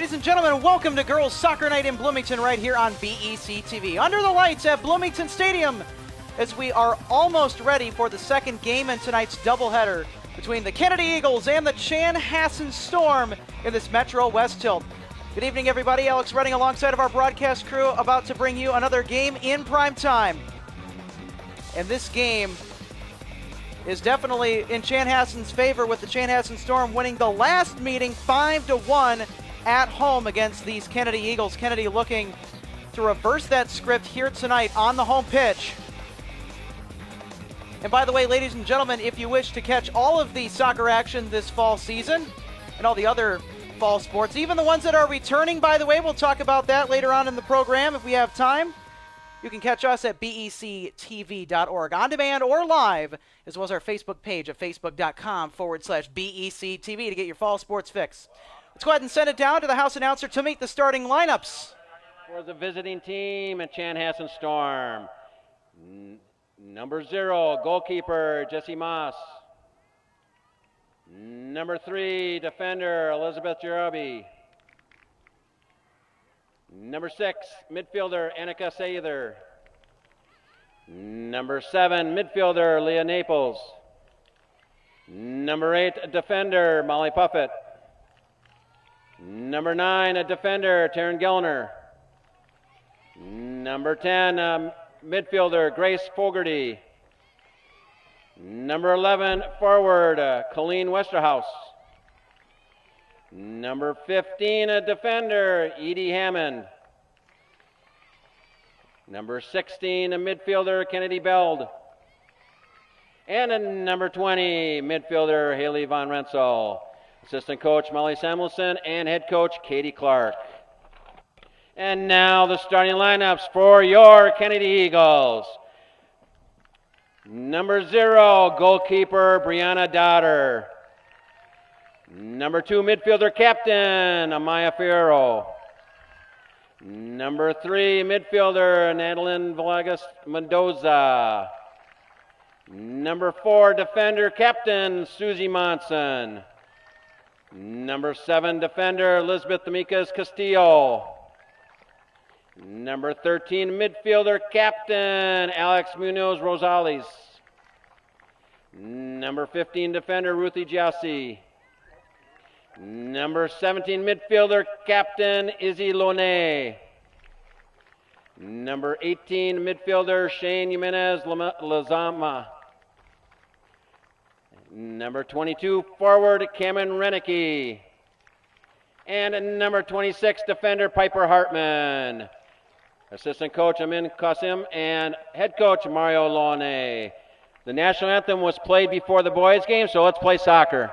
ladies and gentlemen, welcome to Girls Soccer Night in Bloomington right here on BEC-TV. Under the lights at Bloomington Stadium as we are almost ready for the second game in tonight's doubleheader between the Kennedy Eagles and the Chanhassen Storm in this Metro West tilt. Good evening, everybody. Alex Redding alongside of our broadcast crew about to bring you another game in prime time. And this game is definitely in Chanhassen's favor, with the Chanhassen Storm winning the last meeting 5-1 at home against these Kennedy Eagles. Kennedy looking to reverse that script here tonight on the home pitch. And by the way, ladies and gentlemen, if you wish to catch all of the soccer action this fall season and all the other fall sports, even the ones that are returning, by the way, we'll talk about that later on in the program if we have time. You can catch us at BEC-TV.org on demand or live, as well as our Facebook page at facebook.com/BEC-TV to get your fall sports fix. Let's go ahead and send it down to the house announcer to meet the starting lineups. For the visiting team at Chanhassen Storm, number 0, goalkeeper Jesse Moss. Number 3, defender Elizabeth Jarabi. Number 6, midfielder Annika Sather. Number 7, midfielder Leah Naples. Number 8, defender Molly Puffett. Number 9, a defender Taryn Gellner. Number 10, midfielder Grace Fogarty. Number 11, forward Colleen Westerhouse. Number 15, a defender, Edie Hammond. Number 16, a midfielder, Kennedy Beld. And a number 20, midfielder, Haley Von Renssel. Assistant coach, Molly Samuelson, and head coach, Katie Clark. And now the starting lineups for your Kennedy Eagles. Number 0, goalkeeper, Brianna Dotter. Number 2, midfielder captain, Amaya Fierro. Number 3, midfielder, Nadalyn Villegas Mendoza. Number 4, defender captain, Susie Monson. Number 7, defender, Elizabeth Amicas Castillo. Number 13, midfielder captain, Alex Munoz Rosales. Number 15, defender, Ruthie Giassi. Number 17, midfielder, captain, Izzy Lonay. Number 18, midfielder, Shane Jimenez Lazama. Number 22, forward, Cameron Renicky. And number 26, defender, Piper Hartman. Assistant coach, Amin Qasim, and head coach, Mario Lonay. The national anthem was played before the boys' game, so let's play soccer.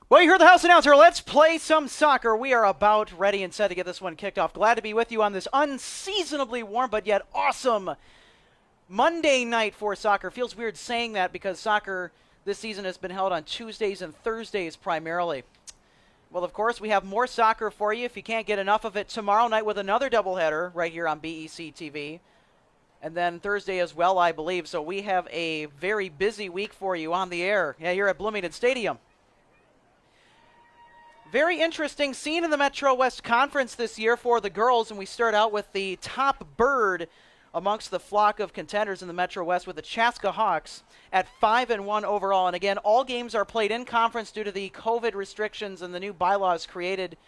Well, you heard the house announcer. Let's play some soccer. We are about ready and set to get this one kicked off. Glad to be with you on this unseasonably warm but yet awesome Monday night for soccer. Feels weird saying that because soccer this season has been held on Tuesdays and Thursdays primarily. Well, of course, we have more soccer for you if you can't get enough of it tomorrow night with another doubleheader right here on BEC-TV. And then Thursday as well, I believe. So we have a very busy week for you on the air. Yeah, you're at Bloomington Stadium. Very interesting scene in the Metro West Conference this year for the girls, and we start out with the top bird amongst the flock of contenders in the Metro West with the Chaska Hawks at 5-1 overall. And again, all games are played in conference due to the COVID restrictions and the new bylaws created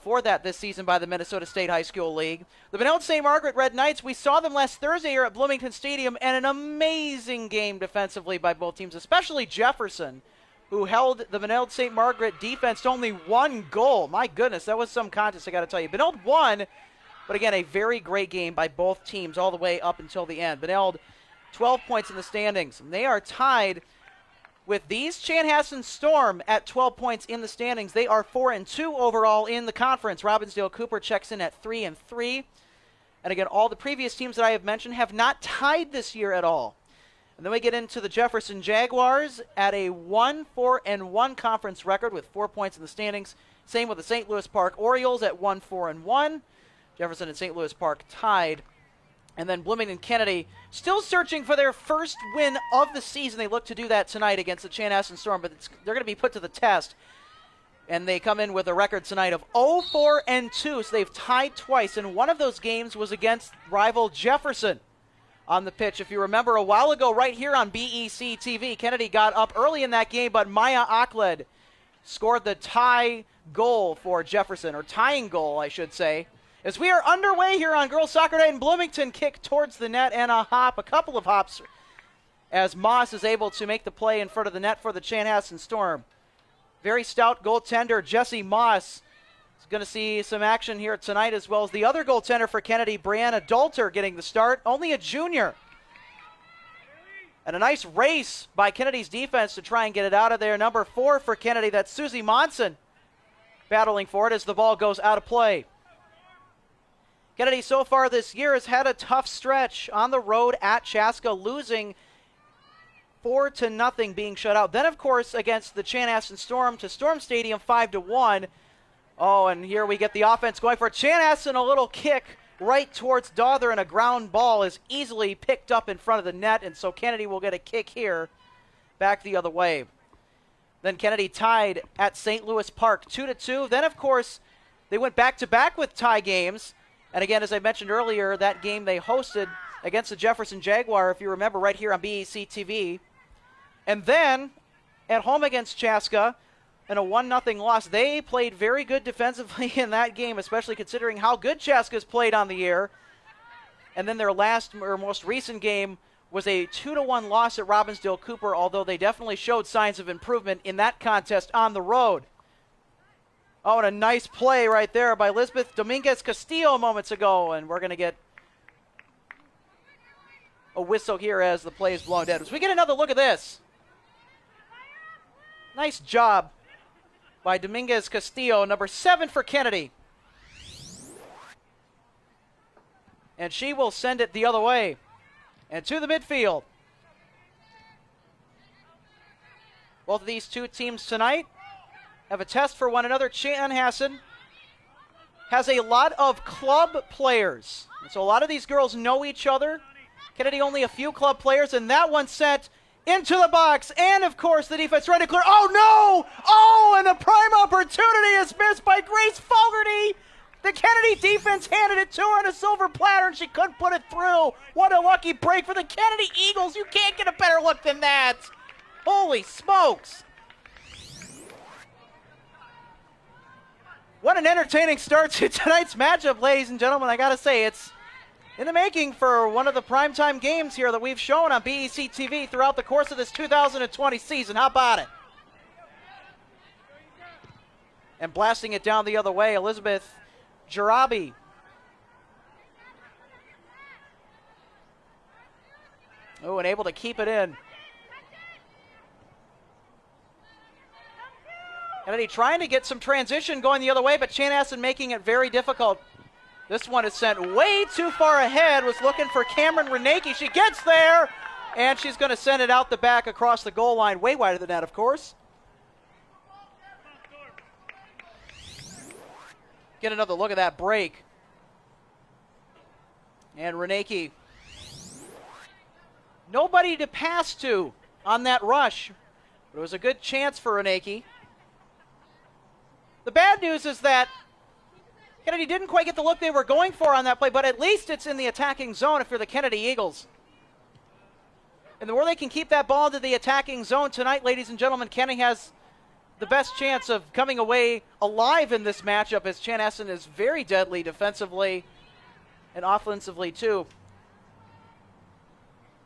for that this season by the Minnesota State High School League. The Benilde St. Margaret Red Knights, we saw them last Thursday here at Bloomington Stadium, and an amazing game defensively by both teams, especially Jefferson, who held the Benilde St. Margaret defense to only 1 goal. My goodness, that was some contest, I got to tell you. Benilde won, but again, a very great game by both teams all the way up until the end. Benilde, 12 points in the standings, and they are tied with these Chanhassen Storm at 12 points in the standings. They are 4-2 overall in the conference. Robbinsdale Cooper checks in at 3-3. And again, all the previous teams that I have mentioned have not tied this year at all. And then we get into the Jefferson Jaguars at a 1-4-1 conference record with 4 points in the standings. Same with the St. Louis Park Orioles at 1-4-1. Jefferson and St. Louis Park tied. And then Bloomington Kennedy still searching for their first win of the season. They look to do that tonight against the Chanhassen Storm, but they're going to be put to the test And they come in with a record tonight of 0-4-2, so they've tied twice, and one of those games was against rival Jefferson on the pitch. If you remember a while ago, right here on BEC-TV, Kennedy got up early in that game, but Maya Akled scored the tie goal for Jefferson, or tying goal, I should say. As we are underway here on Girls Soccer Night in Bloomington, kick towards the net and a couple of hops, as Moss is able to make the play in front of the net for the Chanhassen Storm. Very stout goaltender Jesse Moss is going to see some action here tonight, as well as the other goaltender for Kennedy, Brianna Dalter, getting the start, only a junior. And a nice race by Kennedy's defense to try and get it out of there. Number 4 for Kennedy, that's Susie Monson, battling for it as the ball goes out of play. Kennedy so far this year has had a tough stretch on the road at Chaska, losing 4-0, being shut out. Then, of course, against the Chanhassen Storm to Storm Stadium, 5-1. Oh, and here we get the offense going for Chanhassen. A little kick right towards Dother, and a ground ball is easily picked up in front of the net, and so Kennedy will get a kick here back the other way. Then Kennedy tied at St. Louis Park, 2-2. Then, of course, they went back-to-back with tie games. And again, as I mentioned earlier, that game they hosted against the Jefferson Jaguar, if you remember, right here on BEC-TV. And then, at home against Chaska, in a 1-0 loss, they played very good defensively in that game, especially considering how good Chaska's played on the year. And then their most recent game was a 2-1 loss at Robbinsdale Cooper, although they definitely showed signs of improvement in that contest on the road. Oh, and a nice play right there by Lisbeth Dominguez-Castillo moments ago, and we're going to get a whistle here as the play is blown dead. As we get another look at this. Nice job by Dominguez-Castillo, number 7 for Kennedy. And she will send it the other way and to the midfield. Both of these two teams tonight have a test for one another. Chanhassen has a lot of club players, and so a lot of these girls know each other. Kennedy only a few club players, and that one sent into the box, and of course the defense trying to clear. Oh no! Oh, and the prime opportunity is missed by Grace Fogarty. The Kennedy defense handed it to her on a silver platter, and she couldn't put it through. What a lucky break for the Kennedy Eagles. You can't get a better look than that. Holy smokes. What an entertaining start to tonight's matchup, ladies and gentlemen. I gotta say, it's in the making for one of the primetime games here that we've shown on BEC-TV throughout the course of this 2020 season. How about it? And blasting it down the other way, Elizabeth Jarabi. Oh, and able to keep it in. Kennedy trying to get some transition going the other way, but Chanhassen making it very difficult. This one is sent way too far ahead, was looking for Cameron Reneke. She gets there, and she's going to send it out the back across the goal line, way wider than that, of course. Get another look at that break. And Reneke, nobody to pass to on that rush, but it was a good chance for Reneke. The bad news is that Kennedy didn't quite get the look they were going for on that play, but at least it's in the attacking zone if you're the Kennedy Eagles. And the more they can keep that ball into the attacking zone tonight, ladies and gentlemen, Kennedy has the best chance of coming away alive in this matchup, as Chanhassen is very deadly defensively and offensively too.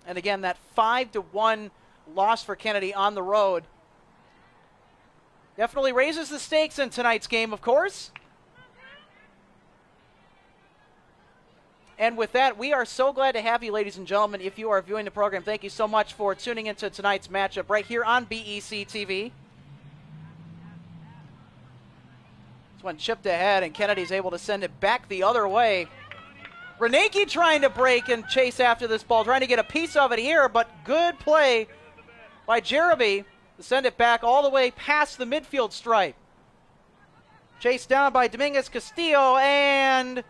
And again, that 5-1 loss for Kennedy on the road definitely raises the stakes in tonight's game, of course. And with that, we are so glad to have you, ladies and gentlemen. If you are viewing the program, thank you so much for tuning into tonight's matchup right here on BEC-TV. This one chipped ahead, and Kennedy's able to send it back the other way. Reneke trying to break and chase after this ball, trying to get a piece of it here, but good play by Jarabi to send it back all the way past the midfield stripe. Chased down by Dominguez-Castillo, and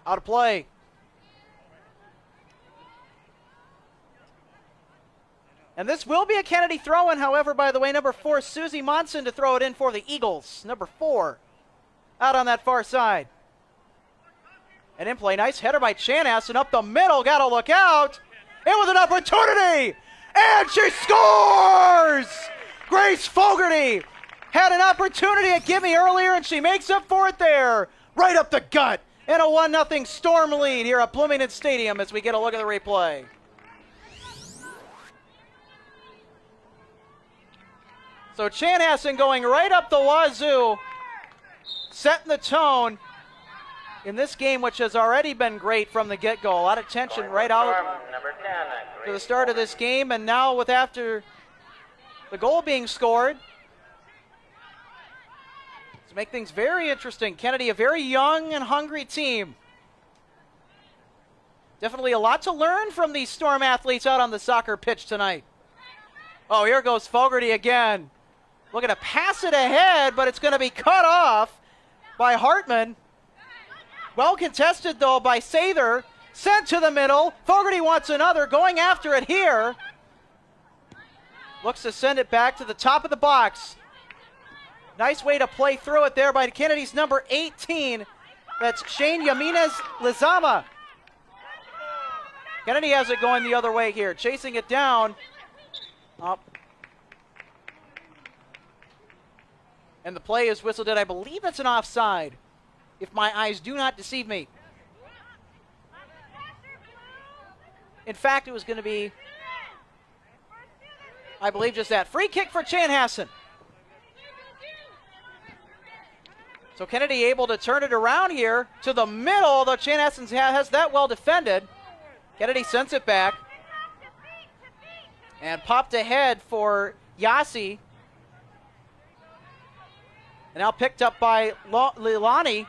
out of play. And this will be a Kennedy throw-in, however, by the way, number 4, Susie Monson to throw it in for the Eagles. Number 4, out on that far side. And in play, nice header by Chanhassen up the middle, gotta look out. In with an opportunity, and she scores! Grace Fogarty had an opportunity at Gimme earlier, and she makes up for it there. Right up the gut, and a 1-0 Storm lead here at Bloomington Stadium as we get a look at the replay. So Chanhassen going right up the wazoo, setting the tone in this game, which has already been great from the get-go. A lot of tension right out to the start of this game, and now with after the goal being scored, to make things very interesting. Kennedy, a very young and hungry team. Definitely a lot to learn from these Storm athletes out on the soccer pitch tonight. Oh, here goes Fogarty again. Looking to pass it ahead, but it's going to be cut off by Hartman. Well contested, though, by Sather. Sent to the middle. Fogarty wants another. Going after it here. Looks to send it back to the top of the box. Nice way to play through it there by Kennedy's number 18. That's Shane Yaminez Lizama. Kennedy has it going the other way here. Chasing it down. Up. And the play is whistled in. I believe that's an offside, if my eyes do not deceive me. In fact, it was going to be, I believe, just that. Free kick for Chanhassen. So Kennedy able to turn it around here to the middle, although Chanhassen has that well defended. Kennedy sends it back. And popped ahead for Yasi. And now picked up by Lilani.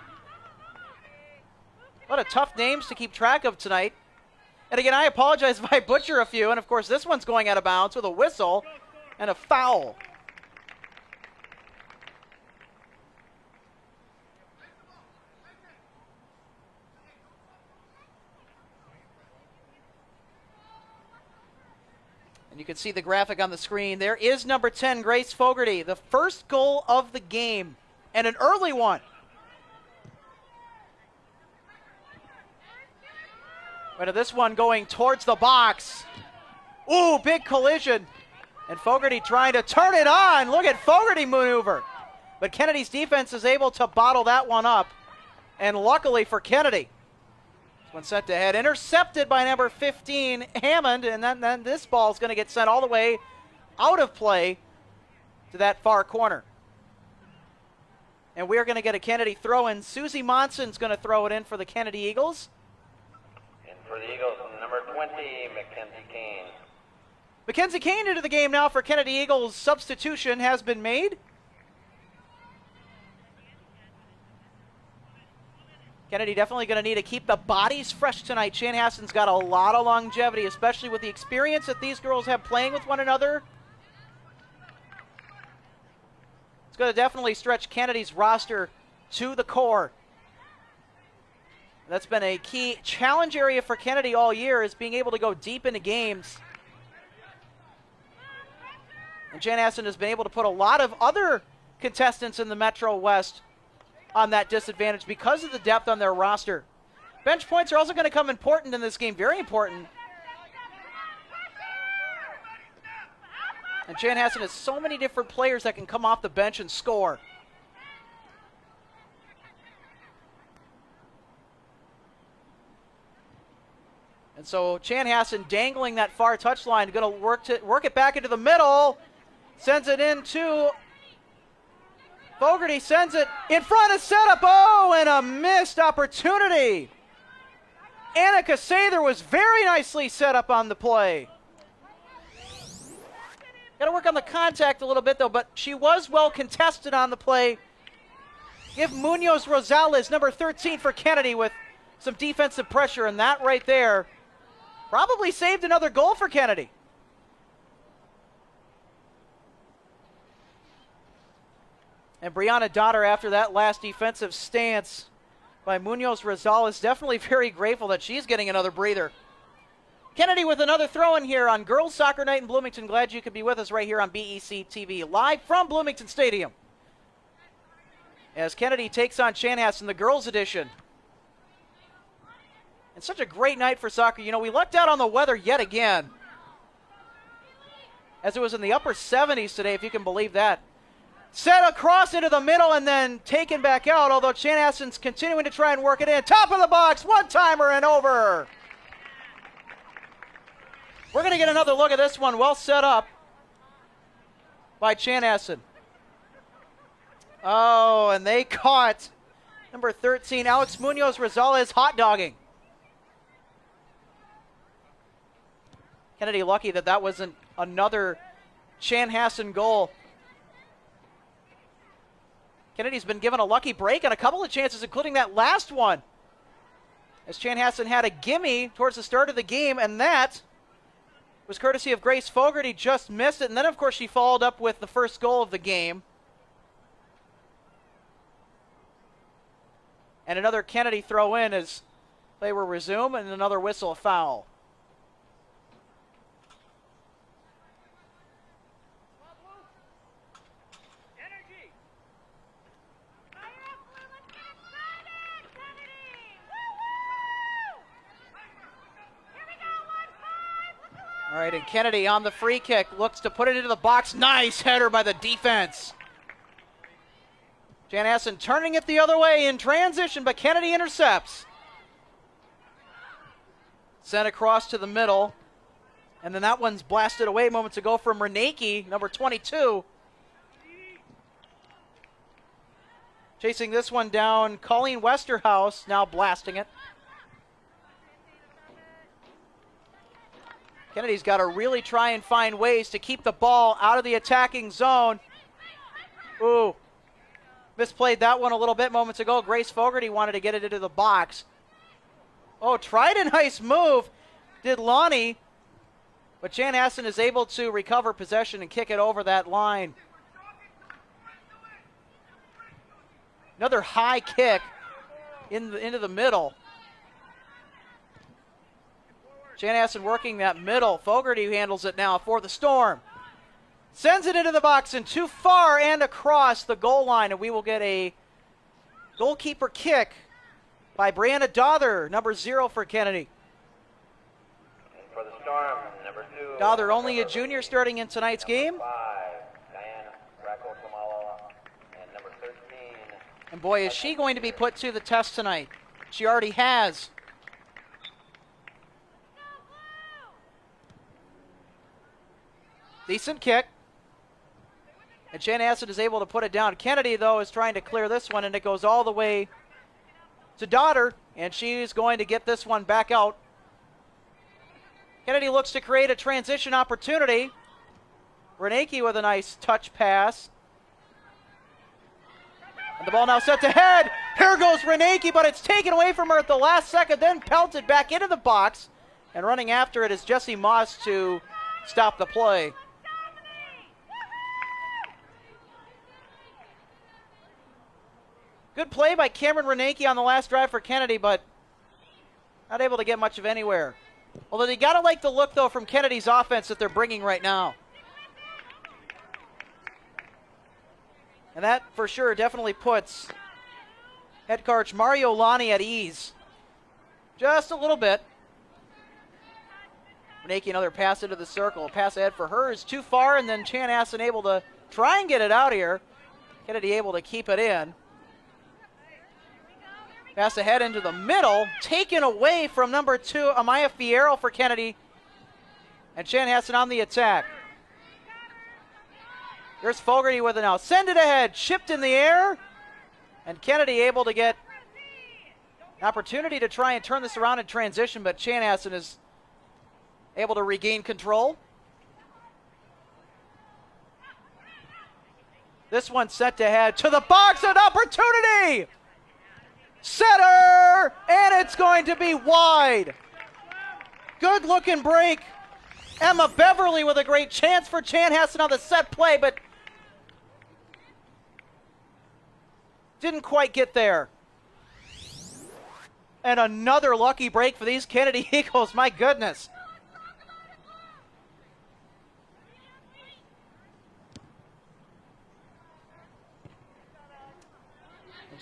What a tough names to keep track of tonight. And again, I apologize if I butcher a few. And of course, this one's going out of bounds with a whistle and a foul. And you can see the graphic on the screen. There is number 10, Grace Fogarty, the first goal of the game, and an early one. But this one going towards the box. Ooh, big collision. And Fogarty trying to turn it on. Look at Fogarty maneuver. But Kennedy's defense is able to bottle that one up. And luckily for Kennedy, one sent to head, intercepted by number 15, Hammond, and then this ball is going to get sent all the way out of play to that far corner. And we're going to get a Kennedy throw-in. Susie Monson's going to throw it in for the Kennedy Eagles. And for the Eagles, number 20, Mackenzie Kane. Mackenzie Kane into the game now for Kennedy Eagles. Substitution has been made. Kennedy definitely going to need to keep the bodies fresh tonight. Chanhassen's got a lot of longevity, especially with the experience that these girls have playing with one another. It's going to definitely stretch Kennedy's roster to the core. That's been a key challenge area for Kennedy all year, is being able to go deep into games. And Chanhassen has been able to put a lot of other contestants in the Metro West on that disadvantage because of the depth on their roster. Bench points are also going to come important in this game, very important. And Chanhassen has so many different players that can come off the bench and score. And so Chanhassen dangling that far touchline, going to work it back into the middle, sends it into Fogarty, sends it in front of setup. Oh, and a missed opportunity. Annika Sather was very nicely set up on the play. Got to work on the contact a little bit, though, but she was well contested on the play. Give Munoz Rosales, number 13 for Kennedy, with some defensive pressure, and that right there probably saved another goal for Kennedy. And Brianna Dotter, after that last defensive stance by Munoz Rosales, definitely very grateful that she's getting another breather. Kennedy with another throw in here on Girls Soccer Night in Bloomington. Glad you could be with us right here on BEC-TV, live from Bloomington Stadium. As Kennedy takes on Chanhassen, the girls edition. And such a great night for soccer. You know, we lucked out on the weather yet again, as it was in the upper 70s today, if you can believe that. Set across into the middle and then taken back out, although Chanhassen's continuing to try and work it in. Top of the box, one-timer and over. We're going to get another look at this one. Well set up by Chanhassen. Oh, and they caught number 13, Alex Munoz Rosales, hot dogging. Kennedy lucky that that wasn't another Chanhassen goal. Kennedy's been given a lucky break on a couple of chances, including that last one, as Chanhassen had a gimme towards the start of the game, and that was courtesy of Grace Fogarty. Just missed it, and then, of course, she followed up with the first goal of the game. And another Kennedy throw in as play will resume, and another whistle, a foul. All right, and Kennedy on the free kick looks to put it into the box. Nice header by the defense. Chanhassen turning it the other way in transition, but Kennedy intercepts. Sent across to the middle. And then that one's blasted away moments ago from Reneke, number 22. Chasing this one down, Colleen Westerhouse now blasting it. Kennedy's got to really try and find ways to keep the ball out of the attacking zone. Ooh, misplayed that one a little bit moments ago. Grace Fogarty wanted to get it into the box. Oh, tried a nice move, did Lonnie, but Chanhassen is able to recover possession and kick it over that line. Another high kick into the middle. Chanhassen working that middle. Fogarty handles it now for the Storm. Sends it into the box and too far and across the goal line, and we will get a goalkeeper kick by Brianna Dother, number 0 for Kennedy. And for the Storm, number 2. Dother, only a junior, starting in tonight's game. 5, Diane Racco-Kamala, and number 13. And boy, is she going to be put to the test tonight. She already has. Decent kick. And Chanhassen is able to put it down. Kennedy, though, is trying to clear this one, and it goes all the way to Dother, and she's going to get this one back out. Kennedy looks to create a transition opportunity. Reneke with a nice touch pass. And the ball now set to head. Here goes Reneke, but it's taken away from her at the last second, then pelted back into the box. And running after it is Jessie Moss to stop the play. Good play by Cameron Reneke on the last drive for Kennedy, but not able to get much of anywhere. Although they got to like the look, though, from Kennedy's offense that they're bringing right now. And that, for sure, definitely puts head coach Mario Lonnie at ease. Just a little bit. Reneke, another pass into the circle. Pass ahead for her is too far, and then Chanhassen able to try and get it out here. Kennedy able to keep it in. Pass ahead into the middle, taken away from number 2, Amaya Fierro for Kennedy. And Chanhassen on the attack. There's Fogarty with it now. Send it ahead, chipped in the air. And Kennedy able to get an opportunity to try and turn this around in transition, but Chanhassen is able to regain control. This one set to head to the box, an opportunity! Setter, and it's going to be wide. Good looking break. Emma Beverly with a great chance for Chanhassen on the set play, but didn't quite get there. And another lucky break for these Kennedy Eagles, my goodness.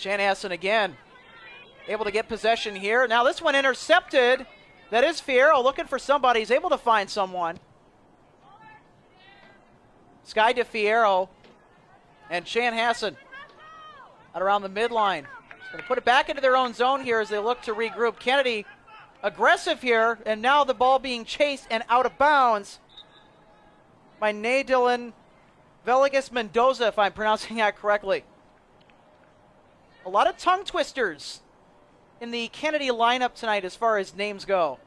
Chanhassen again able to get possession here. Now this one intercepted. That is Fierro looking for somebody. He's able to find someone. Sky to Fierro. And Chanhassen out around the midline. Going to put it back into their own zone here as they look to regroup. Kennedy aggressive here, and now the ball being chased and out of bounds by Nadilin Villegas Mendoza, if I'm pronouncing that correctly. A lot of tongue twisters in the Kennedy lineup tonight as far as names go.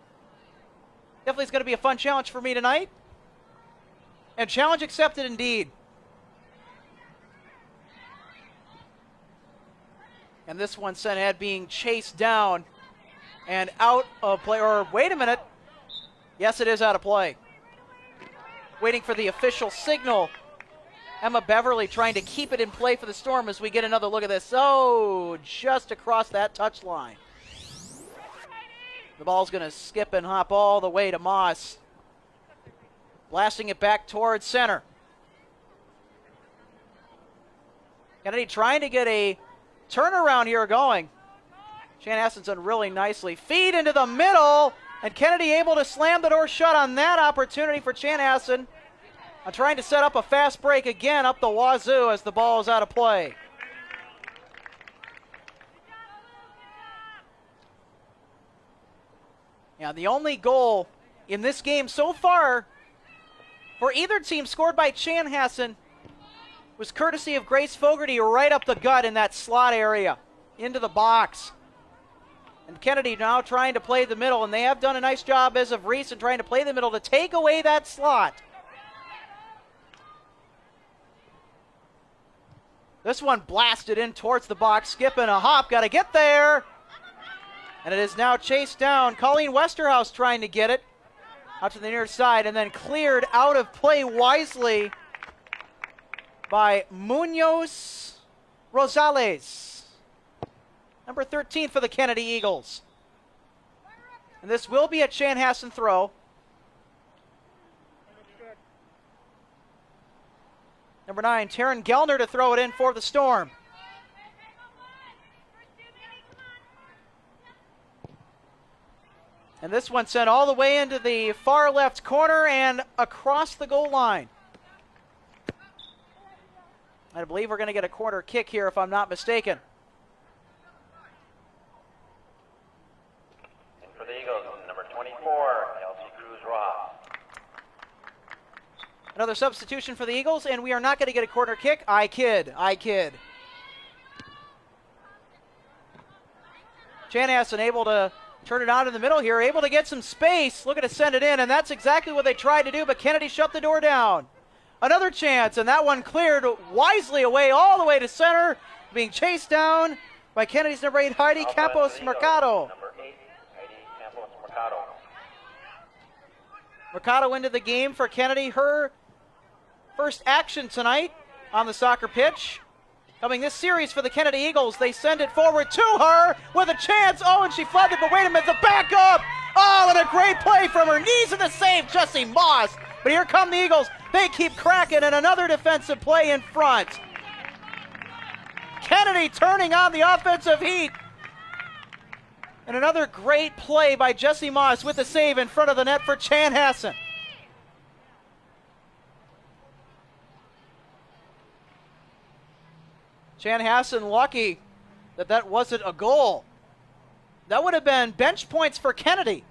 Definitely is going to be a fun challenge for me tonight. And challenge accepted indeed. And this one sent ahead being chased down and out of play. Or wait a minute. Yes, it is out of play. Waiting for the official signal. Emma Beverly trying to keep it in play for the Storm as we get another look at this. Oh, just across that touch line. The ball's going to skip and hop all the way to Moss. Blasting it back towards center. Kennedy trying to get a turnaround here going. Chanhassen's done really nicely. Feed into the middle, and Kennedy able to slam the door shut on that opportunity for Chanhassen. Trying to set up a fast break again up the wazoo as the ball is out of play. Yeah, the only goal in this game so far for either team scored by Chanhassen was courtesy of Grace Fogarty right up the gut in that slot area into the box. And Kennedy now trying to play the middle, and they have done a nice job as of recent trying to play the middle to take away that slot. This one blasted in towards the box, skipping a hop, got to get there. And it is now chased down. Colleen Westerhouse trying to get it out to the near side and then cleared out of play wisely by Munoz Rosales. Number 13 for the Kennedy Eagles. And this will be a Chanhassen throw. Number 9, Taryn Gellner to throw it in for the Storm. And this one sent all the way into the far left corner and across the goal line. I believe we're going to get a corner kick here if I'm not mistaken. And for the Eagles, number 24, Elsie Cruz-Ross. Another substitution for the Eagles, and we are not going to get a corner kick. I kid. Chanhassen able to turn it on in the middle here, able to get some space, looking to send it in, and that's exactly what they tried to do, but Kennedy shut the door down. Another chance, and that one cleared wisely away all the way to center, being chased down by Kennedy's number 8, Heidi Campos Mercado. Number 8, Heidi Campos Mercado. Mercado into the game for Kennedy, her first action tonight on the soccer pitch. Coming this series for the Kennedy Eagles, they send it forward to her with a chance. Oh, and she flooded, but wait a minute, the backup. Oh, and a great play from her knees in the save, Jessie Moss. But here come the Eagles. They keep cracking, and another defensive play in front. Kennedy turning on the offensive heat. And another great play by Jessie Moss with the save in front of the net for Chanhassen. Chanhassen lucky that that wasn't a goal. That would have been bench points for Kennedy.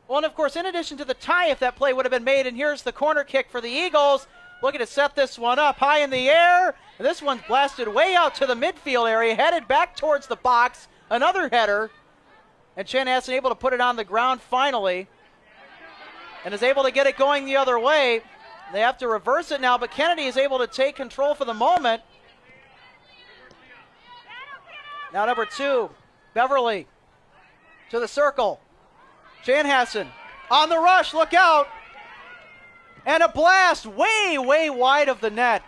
Well, and of course, in addition to the tie, if that play would have been made, and here's the corner kick for the Eagles. Looking to set this one up high in the air. And this one's blasted way out to the midfield area, headed back towards the box. Another header. And Chanhassen able to put it on the ground finally. And is able to get it going the other way. They have to reverse it now, but Kennedy is able to take control for the moment. Now number 2, Beverly to the circle. Chanhassen on the rush, look out. And a blast way wide of the net.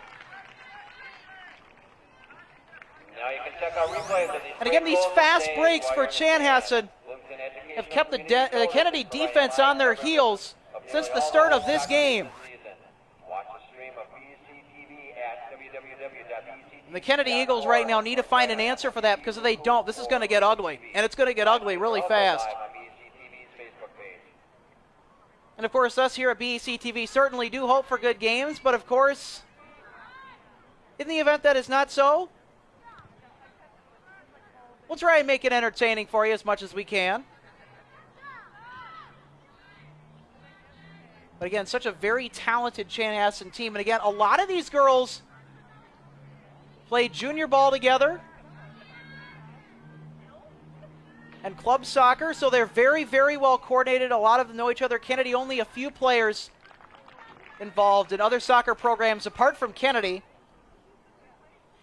Now you can check out replays of these. And again, these fast breaks for Chanhassen have kept the Kennedy defense on their heels since the start of this game. Watch the stream of BEC-TV at www.bec-tv.com. And the Kennedy Eagles right now need to find an answer for that, because if they don't, this is going to get ugly. And it's going to get ugly really fast. And, of course, us here at BEC-TV certainly do hope for good games. But, of course, in the event that is not so, we'll try and make it entertaining for you as much as we can. But, again, such a very talented Chanhassen team. And, again, a lot of these girls played junior ball together and club soccer, so they're very, very well coordinated. A lot of them know each other. Kennedy, only a few players involved in other soccer programs apart from Kennedy.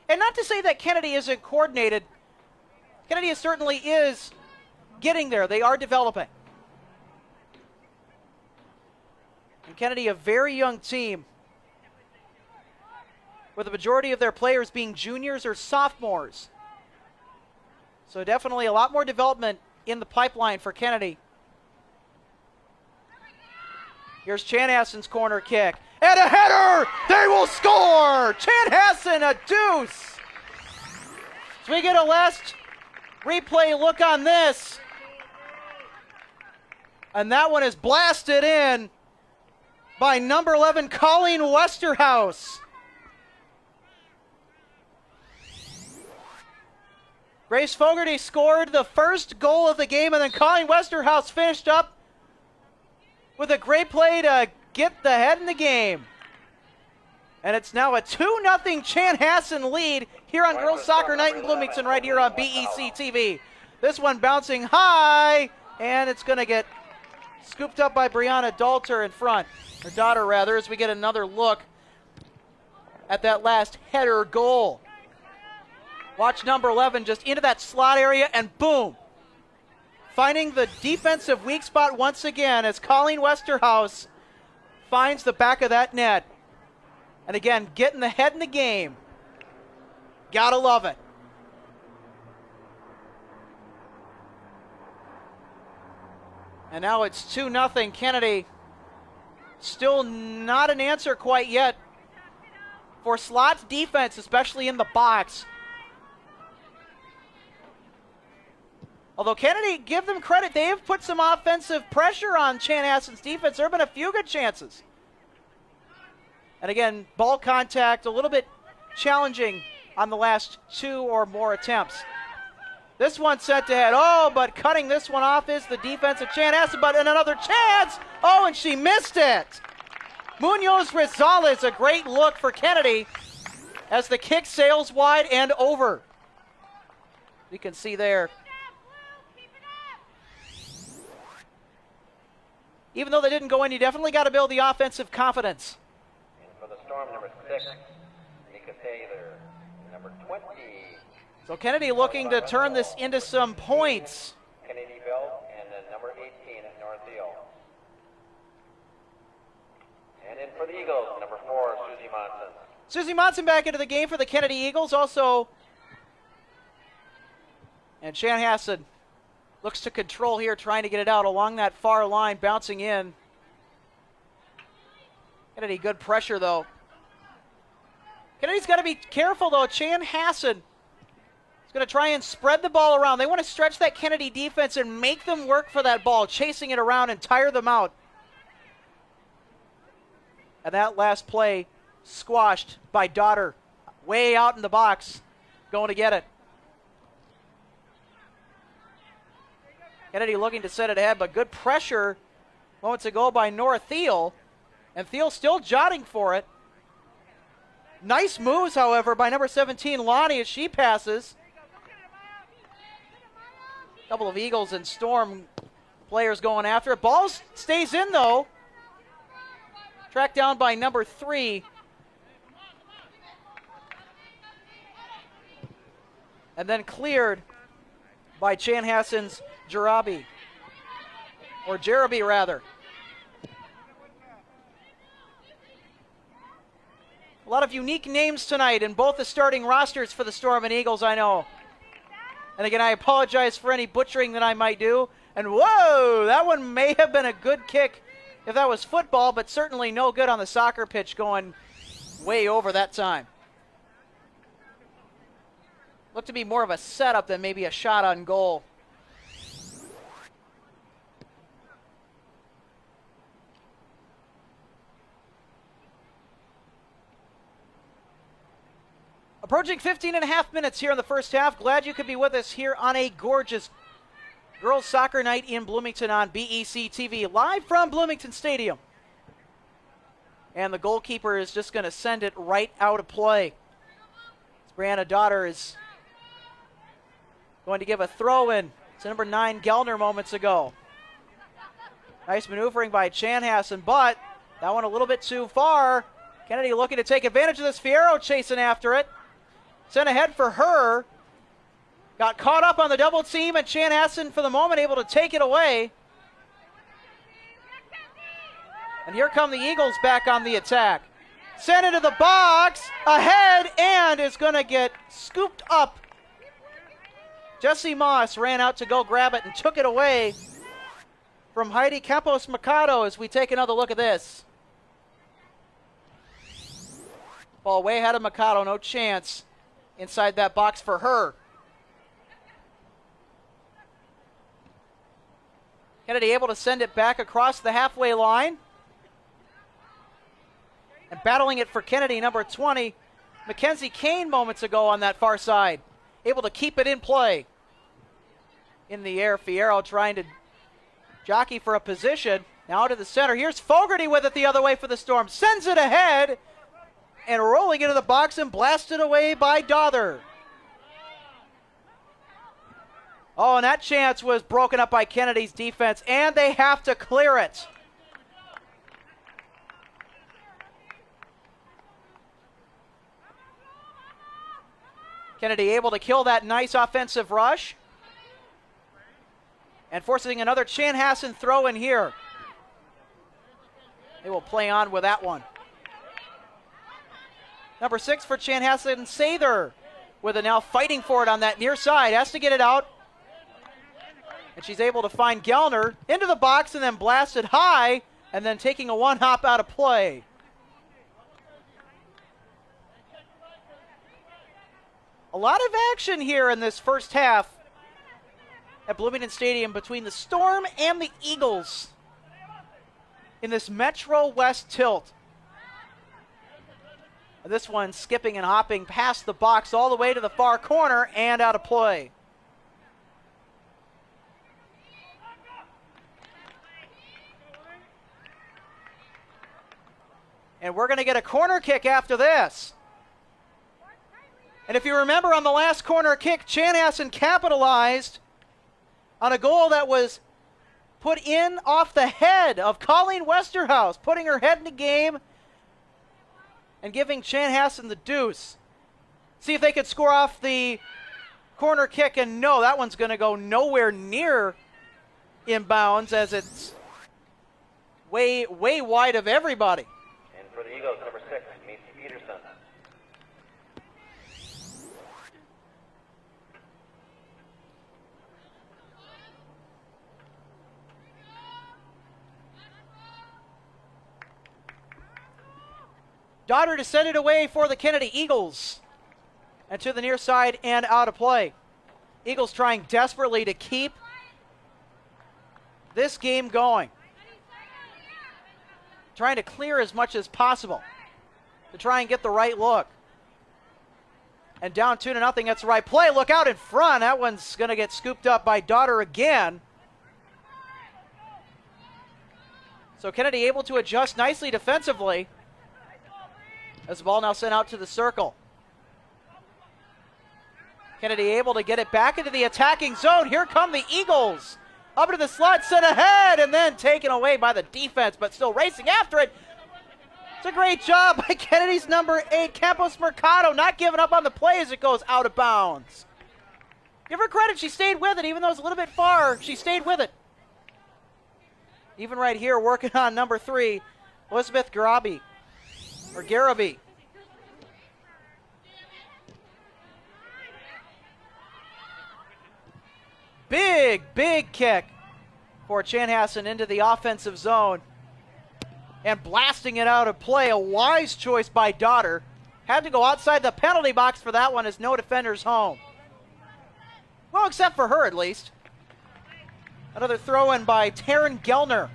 And not to say that Kennedy isn't coordinated. Kennedy certainly is getting there. They are developing. And Kennedy, a very young team, with the majority of their players being juniors or sophomores. So definitely a lot more development in the pipeline for Kennedy. Here's Chanhassen's corner kick. And a header! They will score! Chanhassen, a deuce! So we get a last replay look on this. And that one is blasted in by number 11, Colleen Westerhouse. Grace Fogarty scored the first goal of the game, and then Colleen Westerhouse finished up with a great play to get the head in the game. And it's now a 2-0 Chanhassen lead here on Girls Soccer Night in Bloomington right here on BEC-TV. This one bouncing high, and it's going to get scooped up by Brianna Dalter in front, her daughter rather, as we get another look at that last header goal. Watch number 11 just into that slot area, and boom. Finding the defensive weak spot once again as Colleen Westerhouse finds the back of that net. And again, getting the head in the game. Gotta love it. And now it's 2-0 Kennedy. Still not an answer quite yet for Slot's defense, especially in the box. Although Kennedy, give them credit, they have put some offensive pressure on Chanhassen's defense. There have been a few good chances. And again, ball contact a little bit challenging on the last 2 or more attempts. This one set to head. Oh, but cutting this one off is the defense of Chanhassen, but another chance. Oh, and she missed it. Munoz Rosales, a great look for Kennedy as the kick sails wide and over. You can see there. Even though they didn't go in, you definitely got to build the offensive confidence. And for the Storm, number 6, Nika Taylor. Number 20. So Kennedy looking to turn this into some points. Kennedy Bell, and then number 18 at North Hill. And in for the Eagles, number 4, Susie Monson. Susie Monson back into the game for the Kennedy Eagles also. And Chanhassen looks to control here, trying to get it out along that far line, bouncing in. Kennedy, good pressure, though. Kennedy's got to be careful, though. Chanhassen is going to try and spread the ball around. They want to stretch that Kennedy defense and make them work for that ball, chasing it around and tire them out. And that last play squashed by Daughter, way out in the box, going to get it. Kennedy looking to set it ahead, but good pressure moments ago by Nora Thiel. And Thiel still jotting for it. Nice moves, however, by number 17, Lonnie, as she passes. A couple of Eagles and Storm players going after it. Ball stays in, though. Tracked down by number 3. And then cleared by Chanhassen's Jarabi. Or Jarabi, rather. A lot of unique names tonight in both the starting rosters for the Storm and Eagles, I know. And again, I apologize for any butchering that I might do. And whoa, that one may have been a good kick if that was football, but certainly no good on the soccer pitch, going way over that time. Looked to be more of a setup than maybe a shot on goal. Approaching 15 and a half minutes here in the first half. Glad you could be with us here on a gorgeous girls soccer night in Bloomington on BEC-TV, live from Bloomington Stadium. And the goalkeeper is just going to send it right out of play. Brianna Daughter is going to give a throw in to number 9 Gellner moments ago. Nice maneuvering by Chanhassen, but that one a little bit too far. Kennedy looking to take advantage of this. Fierro chasing after it. Sent ahead for her. Got caught up on the double team, and Chanhassen for the moment able to take it away. And here come the Eagles back on the attack. Sent into the box, ahead, and is going to get scooped up. Jesse Moss ran out to go grab it and took it away from Heidi Campos Mercado as we take another look at this. Ball way ahead of Mercado, no chance inside that box for her. Kennedy able to send it back across the halfway line. And battling it for Kennedy, number 20, Mackenzie Kane moments ago on that far side. Able to keep it in play. In the air, Fierro trying to jockey for a position. Now to the center. Here's Fogarty with it the other way for the Storm. Sends it ahead. And rolling into the box and blasted away by Daughter. Oh, and that chance was broken up by Kennedy's defense, and they have to clear it. Kennedy able to kill that nice offensive rush. And forcing another Chanhassen throw in here. They will play on with that one. Number 6 for Chanhassen, Sather, with it now fighting for it on that near side. Has to get it out. And she's able to find Gellner into the box and then blasted high and then taking a one-hop out of play. A lot of action here in this first half at Bloomington Stadium between the Storm and the Eagles in this Metro West tilt. This one skipping and hopping past the box all the way to the far corner and out of play. And we're going to get a corner kick after this. And if you remember on the last corner kick, Chanhassen capitalized on a goal that was put in off the head of Colleen Westerhouse, putting her head in the game and giving Chanhassen the deuce. See if they could score off the corner kick, and no, that one's going to go nowhere near inbounds as it's way wide of everybody. And for the Eagles, number 6, Macy Peterson. Daughter to send it away for the Kennedy Eagles. And to the near side and out of play. Eagles trying desperately to keep this game going. Trying to clear as much as possible to try and get the right look. And down 2-0, that's the right play. Look out in front. That one's going to get scooped up by Daughter again. So Kennedy able to adjust nicely defensively. As the ball now sent out to the circle. Kennedy able to get it back into the attacking zone. Here come the Eagles. Up to the slot, sent ahead, and then taken away by the defense, but still racing after it. It's a great job by Kennedy's number 8, Campos Mercado, not giving up on the play as it goes out of bounds. Give her credit, she stayed with it, even though it's a little bit far, she stayed with it. Even right here, working on number 3, Elizabeth Garabi. Or Garabi. Big kick for Chanhassen into the offensive zone. And blasting it out of play. A wise choice by Daughter. Had to go outside the penalty box for that one as no defenders home. except for her, at least. Another throw-in by Taryn Gellner.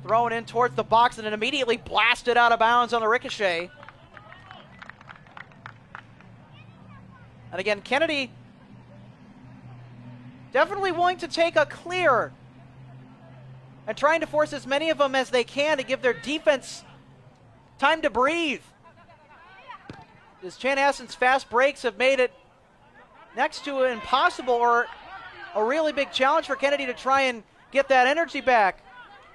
Thrown in towards the box and then immediately blasted out of bounds on the ricochet. And again, Kennedy definitely willing to take a clear and trying to force as many of them as they can to give their defense time to breathe. As Chanhassen's fast breaks have made it next to impossible or a really big challenge for Kennedy to try and get that energy back.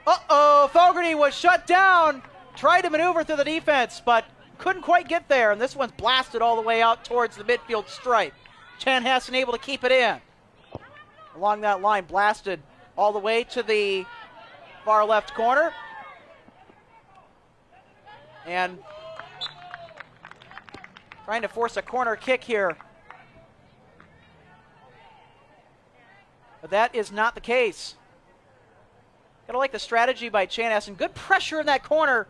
Uh-oh, Fogarty was shut down. Tried to maneuver through the defense, but couldn't quite get there. And this one's blasted all the way out towards the midfield stripe. Chanhassen able to keep it in. Along that line, blasted all the way to the far left corner. And trying to force a corner kick here. But that is not the case. Gotta like the strategy by Chanhassen. Good pressure in that corner.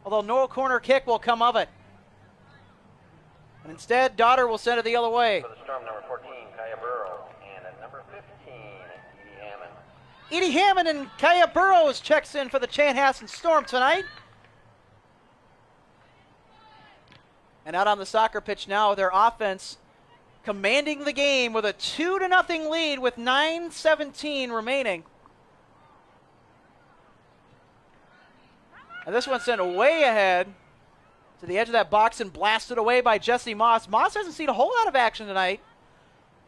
Although no corner kick will come of it. And instead, Daughter will send it the other way. For the Storm, number 14, Kaya Burrow, and at number 15, Edie Hammond. Edie Hammond and Kaya Burrows checks in for the Chanhassen Storm tonight. And out on the soccer pitch now, their offense commanding the game with a 2-0 lead with 9:17 remaining. And this one sent way ahead to the edge of that box and blasted away by Jessie Moss. Moss hasn't seen a whole lot of action tonight,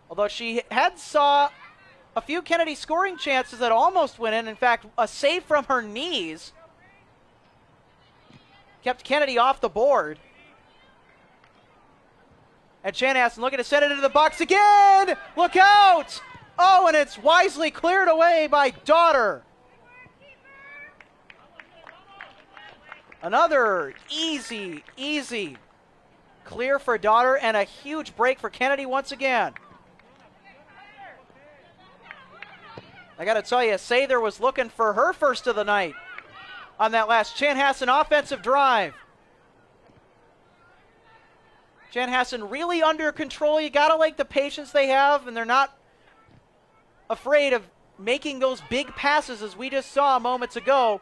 although she had saw a few Kennedy scoring chances that almost went in. In fact, a save from her knees kept Kennedy off the board. And Chanhassen looking to send it into the box again. Look out! Oh, and it's wisely cleared away by Daughter. Another easy clear for Daughter and a huge break for Kennedy once again. I got to tell you, Sather was looking for her first of the night on that last Chanhassen offensive drive. Chanhassen really under control. You got to like the patience they have, and they're not afraid of making those big passes as we just saw moments ago.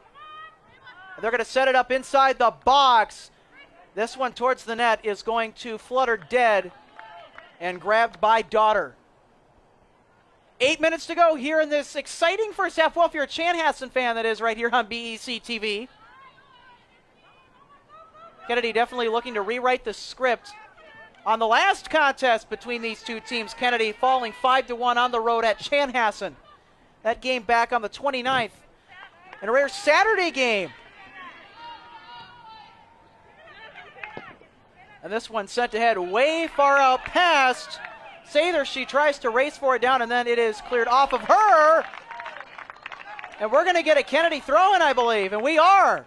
They're going to set it up inside the box. This one towards the net is going to flutter dead and grabbed by Daughter. 8 minutes to go here in this exciting first half. Well, if you're a Chanhassen fan, that is, right here on BEC-TV. Kennedy definitely looking to rewrite the script on the last contest between these two teams. Kennedy falling 5-1 on the road at Chanhassen. That game back on the 29th. And a rare Saturday game. And this one sent ahead way far out past Sather. She tries to race for it down, and then it is cleared off of her. And we're going to get a Kennedy throw-in, I believe, and we are.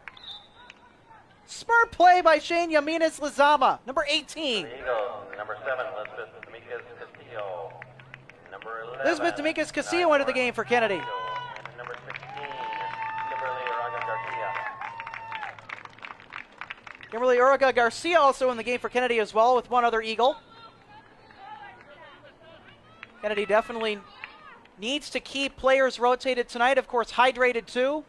Smart play by Shane Yaminas Lizama, number 18. For the Eagles, number 7, Elizabeth Dominguez-Castillo. Number 11, Elizabeth Dominguez-Castillo entered the game for Kennedy. And number 16, Kimberly Uraga-Garcia. Kimberly Uraga Garcia also in the game for Kennedy as well, with one other Eagle. Kennedy definitely needs to keep players rotated tonight, of course hydrated too.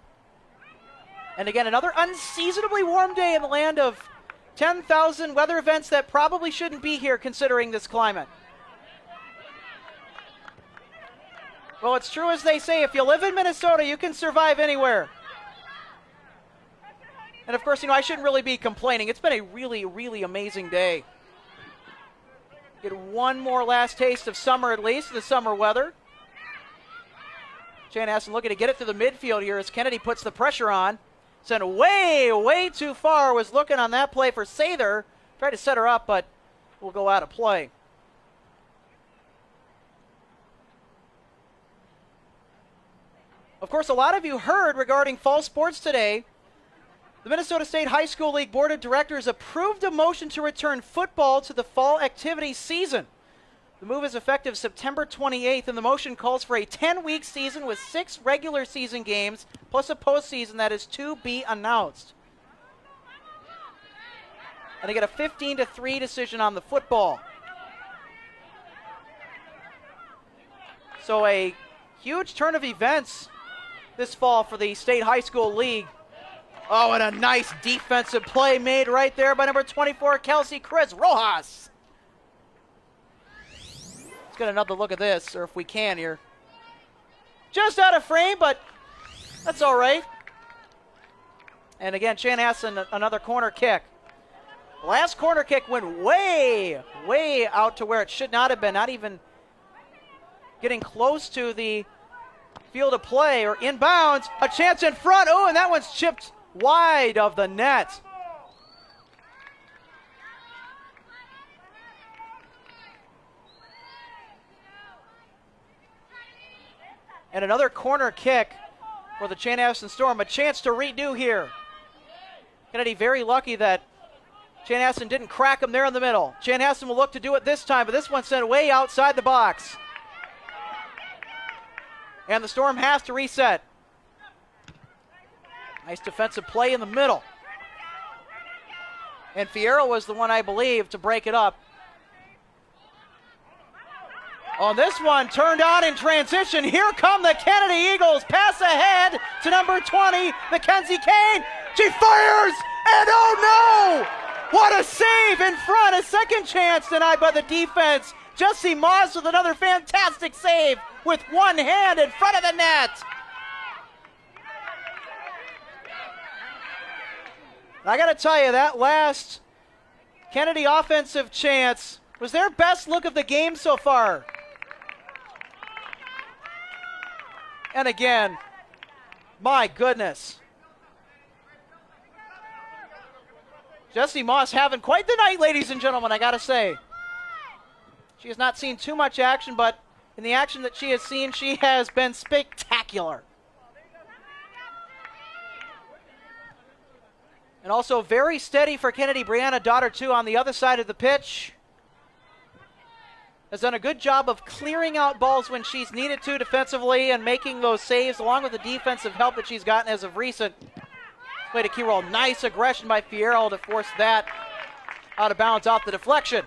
And again, another unseasonably warm day in the land of 10,000 weather events that probably shouldn't be here considering this climate. Well, it's true as they say, if you live in Minnesota, you can survive anywhere. And of course, you know, I shouldn't really be complaining. It's been a really amazing day. Get one more last taste of summer at least, the summer weather. Chanhassen looking to get it to the midfield here as Kennedy puts the pressure on. Sent way too far. Was looking on that play for Sather. Tried to set her up, but will go out of play. Of course, a lot of you heard regarding fall sports today. The Minnesota State High School League Board of Directors approved a motion to return football to the fall activity season. The move is effective September 28th, and the motion calls for a 10-week season with 6 regular season games, plus a postseason that is to be announced. And they get a 15-3 decision on the football. So a huge turn of events this fall for the State High School League. Oh, and a nice defensive play made right there by number 24, Kelsey Chris Rojas. Let's get another look at this, or if we can here. Just out of frame, but that's all right. And again, Chanhassen, another corner kick. The last corner kick went way, way out to where it should not have been, not even getting close to the field of play or inbounds. A chance in front. Oh, and that one's chipped wide of the net. And another corner kick for the Chanhassen Storm. A chance to redo here. Kennedy very lucky that Chanhassen didn't crack him there in the middle. Chanhassen will look to do it this time, but this one sent way outside the box. And the Storm has to reset. Nice defensive play in the middle. And Fierro was the one, I believe, to break it up. On this one, turned on in transition. Here come the Kennedy Eagles. Pass ahead to number 20, Mackenzie Kane. She fires, and oh no! What a save in front. A second chance denied by the defense. Jesse Moss with another fantastic save with one hand in front of the net. I got to tell you, that last Kennedy offensive chance was their best look of the game so far. And again, my goodness. Jesse Moss having quite the night, ladies and gentlemen, I got to say. She has not seen too much action, but in the action that she has seen, she has been spectacular. And also very steady for Kennedy. Brianna Daughter, too, on the other side of the pitch. Has done a good job of clearing out balls when she's needed to defensively and making those saves, along with the defensive help that she's gotten as of recent. Played a key role. Nice aggression by Fierro to force that out of bounds off the deflection.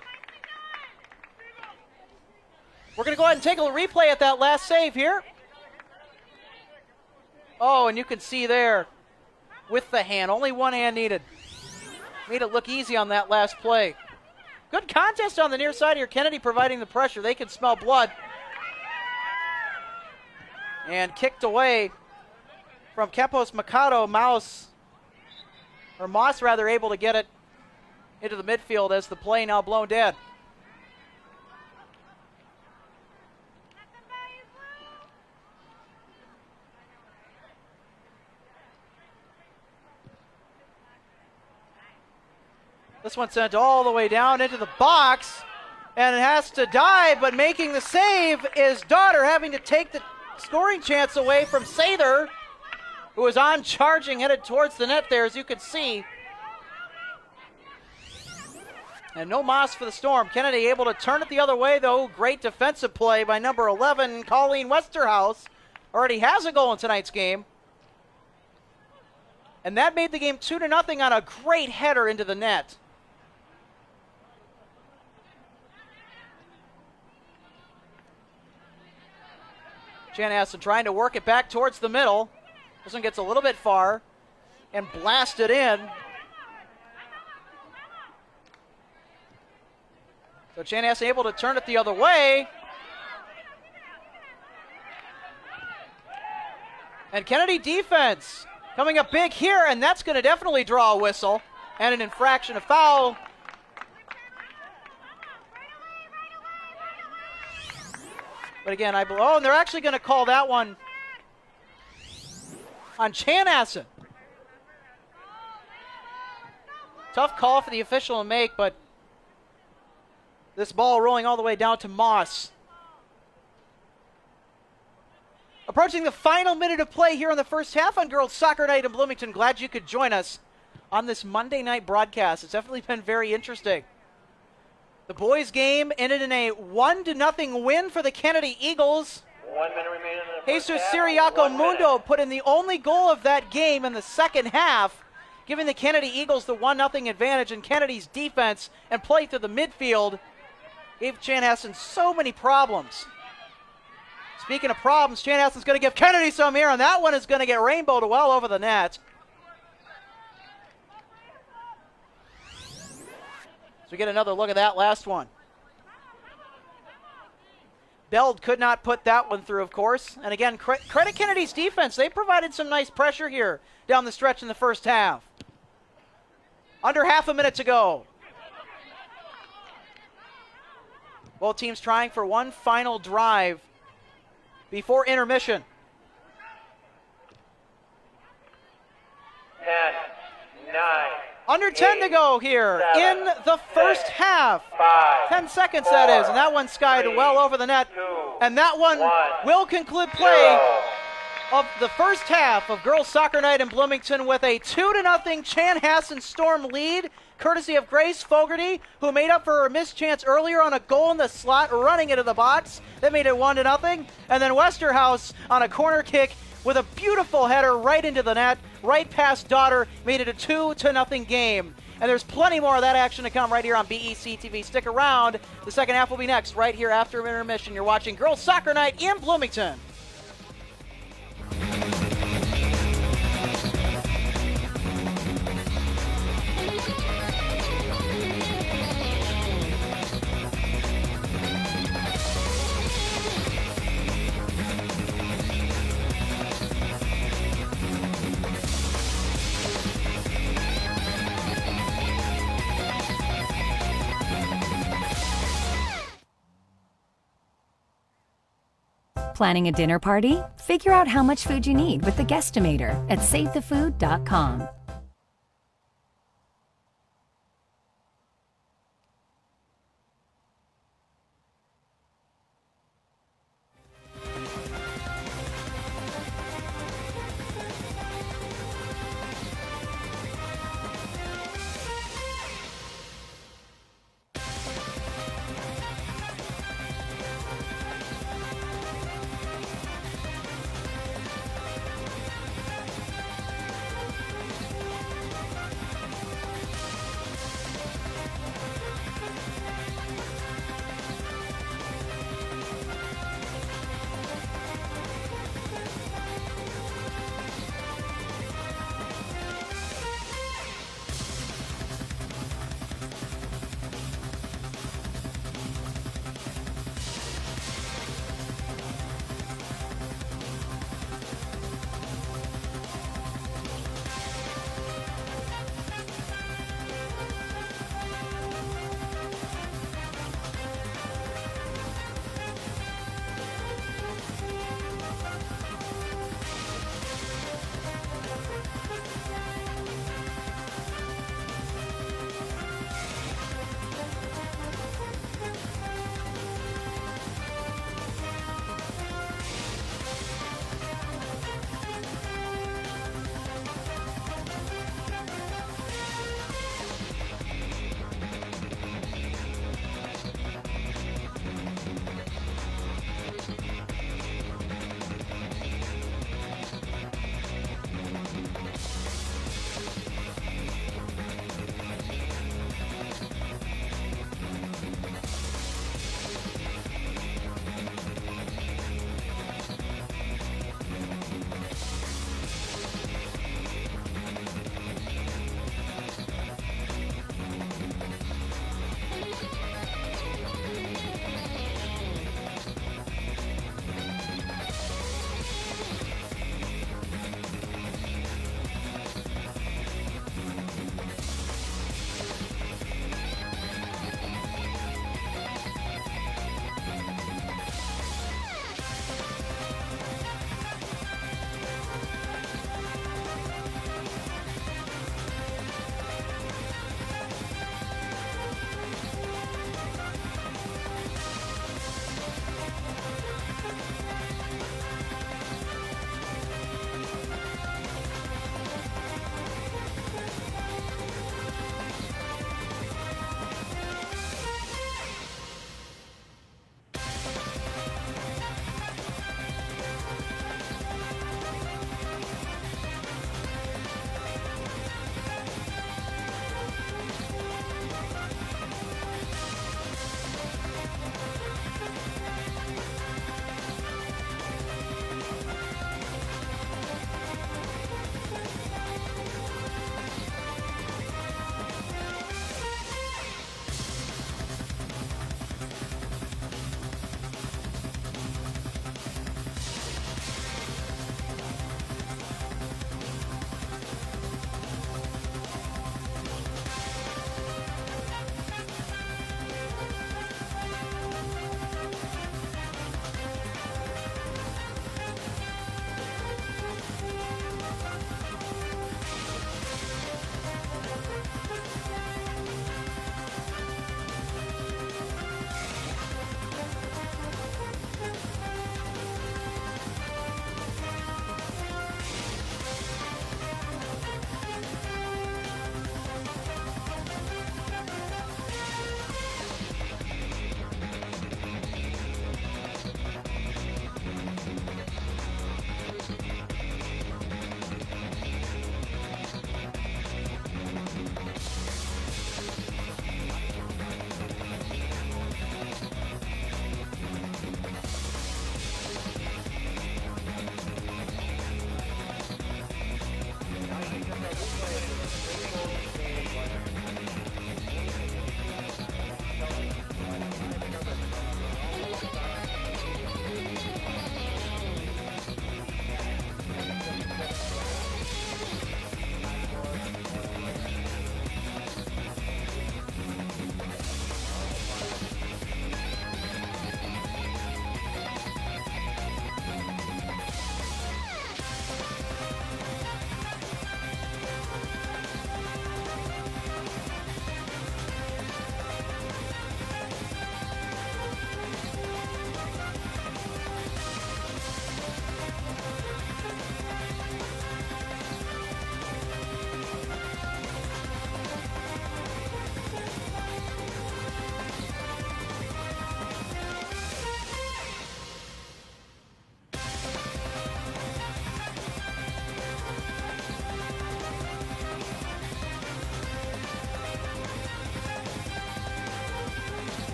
We're going to go ahead and take a replay at that last save here. Oh, and you can see there with the hand. Only one hand needed. Made it look easy on that last play. Good contest on the near side here. Kennedy providing the pressure. They can smell blood. And kicked away from Kepos Mikado. Moss able to get it into the midfield as the play now blown dead. This one sent all the way down into the box, and it has to dive, but making the save is Daughter, having to take the scoring chance away from Sather, who was on charging, headed towards the net there, as you can see. And no Moss for the Storm. Kennedy able to turn it the other way, though. Great defensive play by number 11, Colleen Westerhouse. Already has a goal in tonight's game. And that made the game 2-0 on a great header into the net. Chanhassen trying to work it back towards the middle. This one gets a little bit far and blasted in. So Chanhassen able to turn it the other way. And Kennedy defense coming up big here, and that's going to definitely draw a whistle and an infraction, a foul. But again, and they're actually going to call that one on Chanhassen. Tough call for the official to make, but this ball rolling all the way down to Moss. Approaching the final minute of play here in the first half on Girls Soccer Night in Bloomington. Glad you could join us on this Monday night broadcast. It's definitely been very interesting. The boys' game ended in a 1-0 win for the Kennedy Eagles. 1 minute remaining in the first Jesus half. Siriaco Mundo put in the only goal of that game in the second half. giving the Kennedy Eagles the 1-0 advantage, and Kennedy's defense and play through the midfield gave Chanhassen so many problems. Speaking of problems, Chanhassen's going to give Kennedy some here, and that one is going to get rainbowed well over the net. So we get another look at that last one. Beld could not put that one through, of course. And again, credit Kennedy's defense. They provided some nice pressure here down the stretch in the first half. Under half a minute to go. Both teams trying for one final drive before intermission. 10, 9. Under 10 to go here 7, in the first 6, half. 5, 10 seconds 4, that is, and that one skied 3, well over the net. 2, And that one 1, will conclude play 0. of the first half of girls soccer night in Bloomington with a 2-0 Chanhassen Storm lead, courtesy of Grace Fogarty, who made up for her missed chance earlier on a goal in the slot, running into the box. That made it 1-0. And then Westerhouse on a corner kick with a beautiful header right into the net, right past Daughter, made it a 2-0 game. And there's plenty more of that action to come right here on BEC-TV. Stick around. The second half will be next, right here after intermission. You're watching Girls Soccer Night in Bloomington. Planning a dinner party? Figure out how much food you need with the Guestimator at SaveTheFood.com.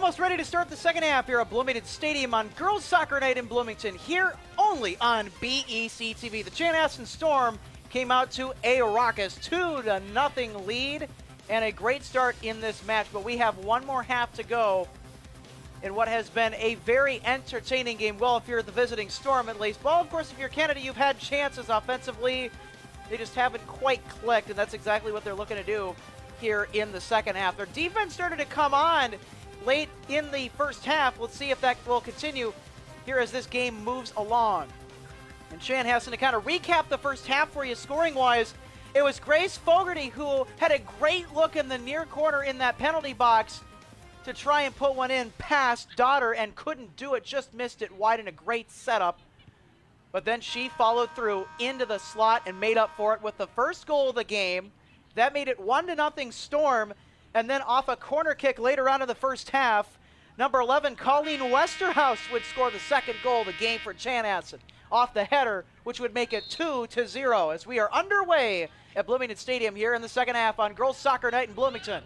almost ready to start the second half here at Bloomington Stadium on Girls Soccer Night in Bloomington, here only on BEC-TV. The Chanhassen Storm came out to a raucous 2-0 lead and a great start in this match, but we have one more half to go in what has been a very entertaining game. Well, if you're the visiting Storm at least. Well, of course, if you're Kennedy, you've had chances offensively. They just haven't quite clicked, and that's exactly what they're looking to do here in the second half. Their defense started to come on late in the first half. Let's see if that will continue here as this game moves along. And Chanhassen, to kind of recap the first half for you scoring-wise, it was Grace Fogarty who had a great look in the near corner in that penalty box to try and put one in past Daughter and couldn't do it, just missed it wide in a great setup. But then she followed through into the slot and made up for it with the first goal of the game. That made it 1-0 Storm, and then off a corner kick later on in the first half, number 11, Colleen Westerhouse, would score the second goal of the game for Chanhassen off the header, which would make it 2-0 as we are underway at Bloomington Stadium here in the second half on Girls Soccer Night in Bloomington.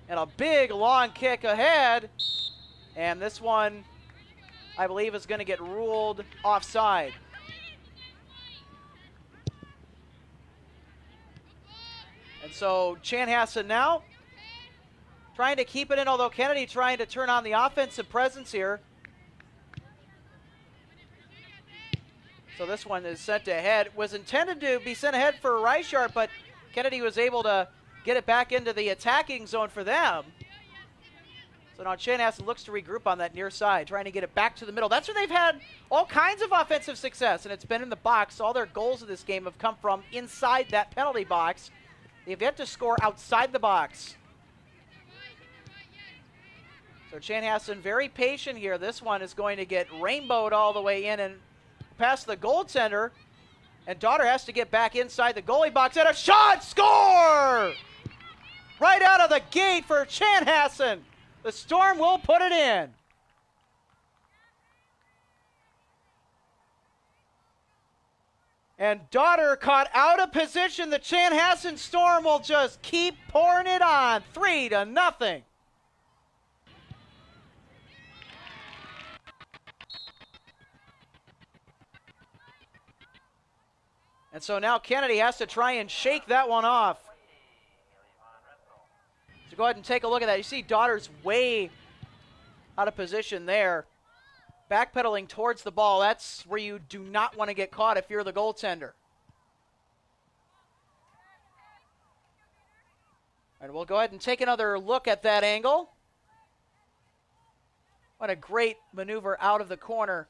And a big long kick ahead, and this one, I believe, is going to get ruled offside. And so Chanhassen now trying to keep it in, although Kennedy trying to turn on the offensive presence here. So this one is sent ahead. Was intended to be sent ahead for Reichart, but Kennedy was able to get it back into the attacking zone for them. So now Chanhassen looks to regroup on that near side, trying to get it back to the middle. That's where they've had all kinds of offensive success, and it's been in the box. All their goals of this game have come from inside that penalty box. They've yet to score outside the box. So Chanhassen very patient here. This one is going to get rainbowed all the way in and past the goaltender. And Daughter has to get back inside the goalie box. And a shot! Score! Right out of the gate for Chanhassen. The Storm will put it in. And Daughter caught out of position. The Chanhassen Storm will just keep pouring it on. 3-0. And so now Kennedy has to try and shake that one off. So go ahead and take a look at that. You see Daughter's way out of position there. Backpedaling towards the ball. That's where you do not want to get caught if you're the goaltender. And we'll go ahead and take another look at that angle. What a great maneuver out of the corner.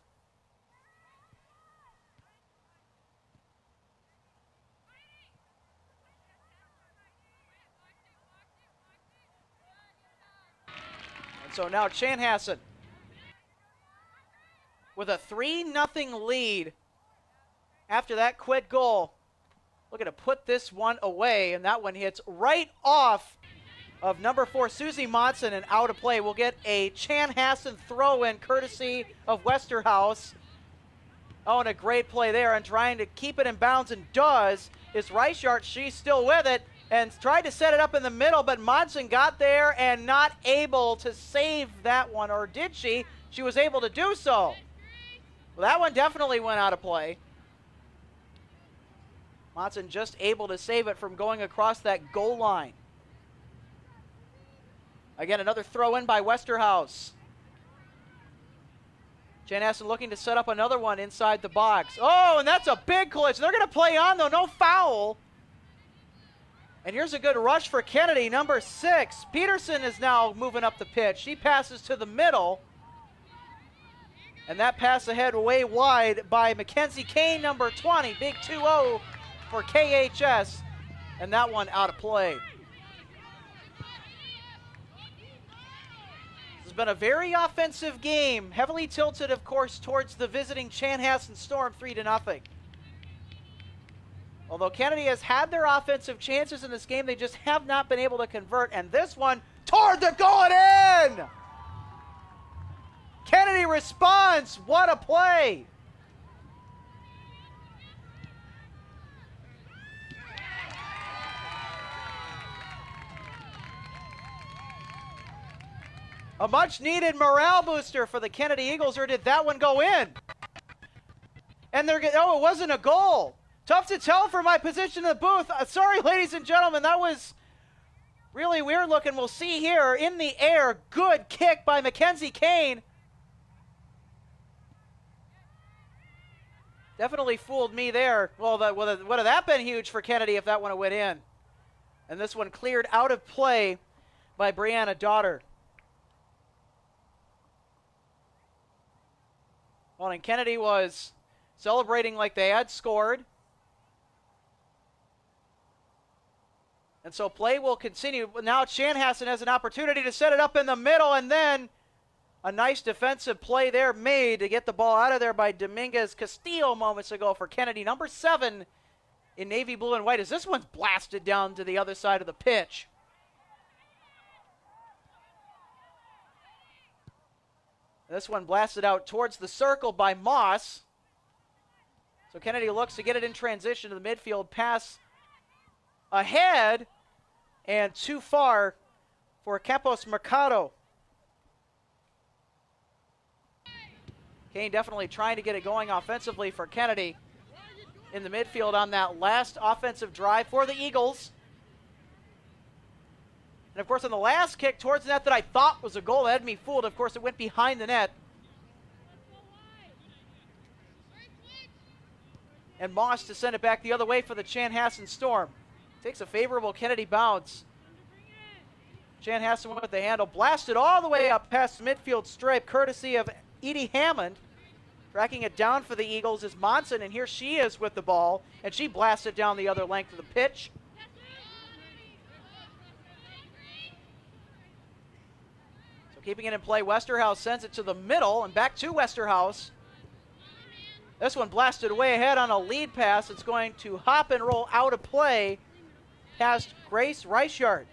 And so now Chanhassen with a 3-0 lead after that quick goal. Looking to put this one away, and that one hits right off of number 4, Susie Monson, and out of play. We'll get a Chanhassen throw-in courtesy of Westerhouse. Oh, and a great play there, and trying to keep it in bounds, and does, is Reichart. She's still with it, and tried to set it up in the middle, but Monson got there and not able to save that one, or did she? She was able to do so. Well, that one definitely went out of play. Monson just able to save it from going across that goal line. Again, another throw in by Westerhouse. Chanhassen looking to set up another one inside the box. Oh, and that's a big collision. They're going to play on, though. No foul. And here's a good rush for Kennedy, number 6. Peterson is now moving up the pitch. She passes to the middle. And that pass ahead way wide by Mackenzie Kane, number 20. Big 2-0 for KHS. And that one out of play. This has been a very offensive game. Heavily tilted, of course, towards the visiting Chanhassen Storm, 3-0. Although Kennedy has had their offensive chances in this game, they just have not been able to convert. And this one toward the goal and in! Kennedy responds. What a play! A much-needed morale booster for the Kennedy Eagles, or did that one go in? And they're getting, oh, it wasn't a goal. Tough to tell from my position in the booth. Sorry, ladies and gentlemen, that was really weird looking. We'll see here in the air. Good kick by Mackenzie Kane. Definitely fooled me there. Well, would have that been huge for Kennedy if that one went in. And this one cleared out of play by Brianna Daughter. Well, and Kennedy was celebrating like they had scored. And so play will continue. Now Chanhassen has an opportunity to set it up in the middle, and then a nice defensive play there made to get the ball out of there by Dominguez Castillo moments ago for Kennedy. Number 7 in navy blue and white as this one's blasted down to the other side of the pitch. This one blasted out towards the circle by Moss. So Kennedy looks to get it in transition to the midfield. Pass ahead and too far for Campos Mercado. Kane definitely trying to get it going offensively for Kennedy in the midfield on that last offensive drive for the Eagles. And, of course, on the last kick towards the net that I thought was a goal, that had me fooled. Of course, it went behind the net. And Moss to send it back the other way for the Chanhassen Storm. Takes a favorable Kennedy bounce. Chanhassen with the handle. Blasted all the way up past the midfield stripe, courtesy of Edie Hammond. Tracking it down for the Eagles is Monson, and here she is with the ball. And she blasted down the other length of the pitch. Keeping it in play, Westerhouse sends it to the middle and back to Westerhouse. This one blasted way ahead on a lead pass. It's going to hop and roll out of play past Grace Reichard,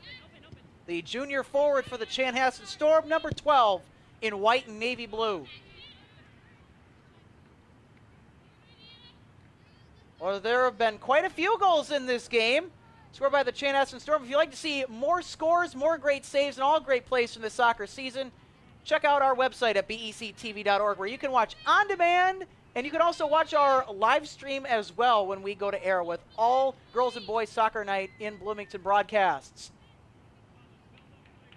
the junior forward for the Chanhassen Storm, number 12 in white and navy blue. Well, there have been quite a few goals in this game. Scored by the Chanhassen Storm. If you'd like to see more scores, more great saves, and all great plays from this soccer season, check out our website at BEC-TV.org, where you can watch on demand, and you can also watch our live stream as well when we go to air with all girls and boys soccer night in Bloomington broadcasts.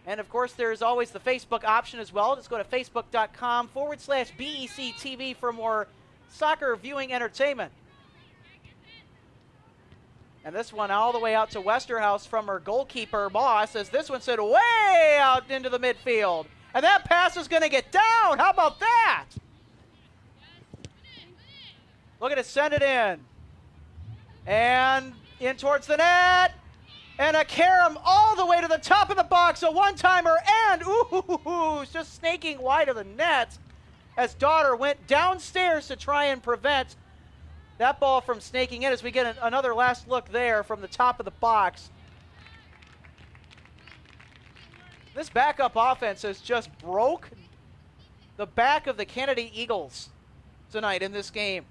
And, of course, there's always the Facebook option as well. Just go to facebook.com/BEC-TV for more soccer viewing entertainment. And this one all the way out to Westerhouse from her goalkeeper, Moss, as this one sent way out into the midfield. And that pass is going to get down. How about that? Look at it, send it in. And in towards the net. And a carom all the way to the top of the box. A one-timer and, ooh, just snaking wide of the net as Daughter went downstairs to try and prevent that ball from snaking in as we get another last look there from the top of the box. This backup offense has just broke the back of the Kennedy Eagles tonight in this game.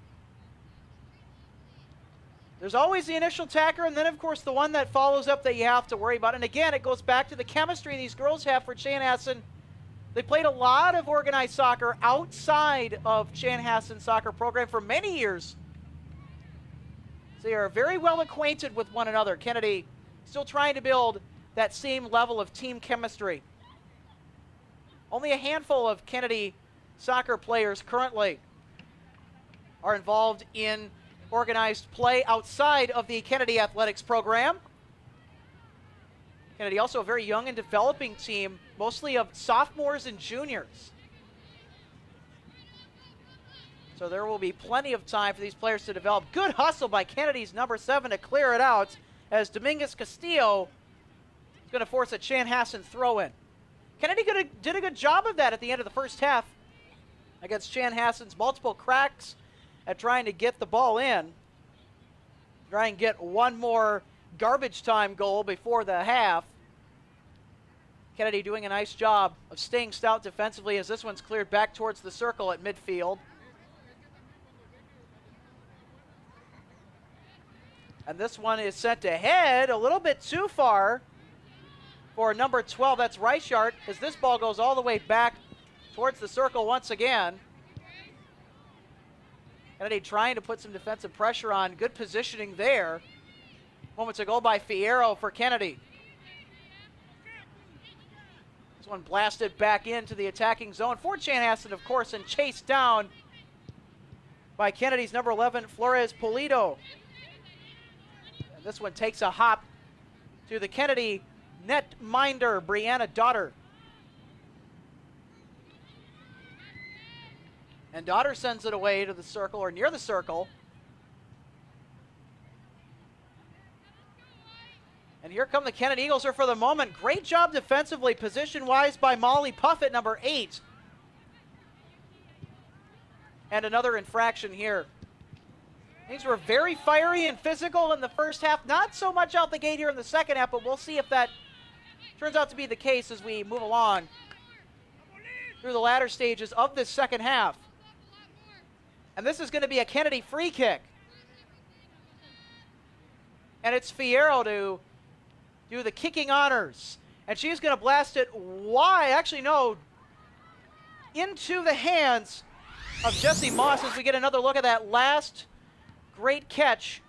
There's always the initial attacker, and then, of course, the one that follows up that you have to worry about. And, again, it goes back to the chemistry these girls have for Chanhassen. They played a lot of organized soccer outside of Chanhassen soccer program for many years. They are very well acquainted with one another. Kennedy still trying to build that same level of team chemistry. Only a handful of Kennedy soccer players currently are involved in organized play outside of the Kennedy Athletics program. Kennedy also a very young and developing team, mostly of sophomores and juniors. So there will be plenty of time for these players to develop. Good hustle by Kennedy's number 7 to clear it out as Dominguez Castillo is going to force a Chanhassen throw-in. Kennedy did a good job of that at the end of the first half against Chanhassen's multiple cracks at trying to get the ball in. Try and get one more garbage time goal before the half. Kennedy doing a nice job of staying stout defensively as this one's cleared back towards the circle at midfield. And this one is sent ahead a little bit too far. for number 12. That's Reichart, as this ball goes all the way back towards the circle once again. Kennedy trying to put some defensive pressure on. Good positioning there. Moments ago by Fierro for Kennedy. This one blasted back into the attacking zone for Chanhassen, of course, and chased down by Kennedy's number 11, Flores Pulido. And this one takes a hop to the Kennedy netminder, Brianna Daughter. And Daughter sends it away to the circle, or near the circle. And here come the Kennedy Eagles for the moment. Great job defensively, position-wise by Molly Puffett, number 8. And another infraction here. Things were very fiery and physical in the first half. Not so much out the gate here in the second half, but we'll see if that turns out to be the case as we move along through the latter stages of this second half. And this is going to be a Kennedy free kick. And it's Fierro to do the kicking honors. And she's going to blast it wide. Actually, no. Into the hands of Jesse Moss as we get another look at that last great catch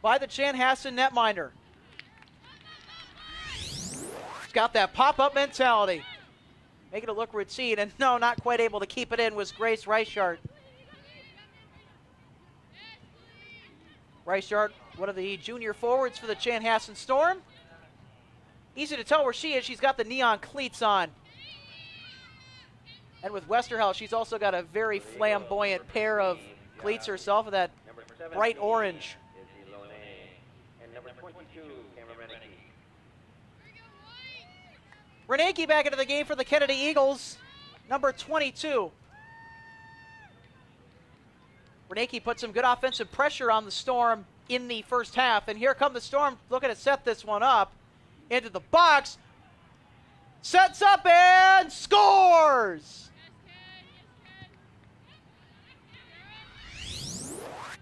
by the Chanhassen netminder. She's got that pop-up mentality. Making it look routine. And no, not quite able to keep it in was Grace Reichart. Reichart, one of the junior forwards for the Chanhassen Storm. Easy to tell where she is. She's got the neon cleats on. And with Westerhouse, she's also got a very flamboyant pair of cleats herself with that bright orange. And number 22, Reneke back into the game for the Kennedy Eagles, number 22. Reneke put some good offensive pressure on the Storm in the first half. And here come the Storm looking to set this one up into the box. Sets up and scores!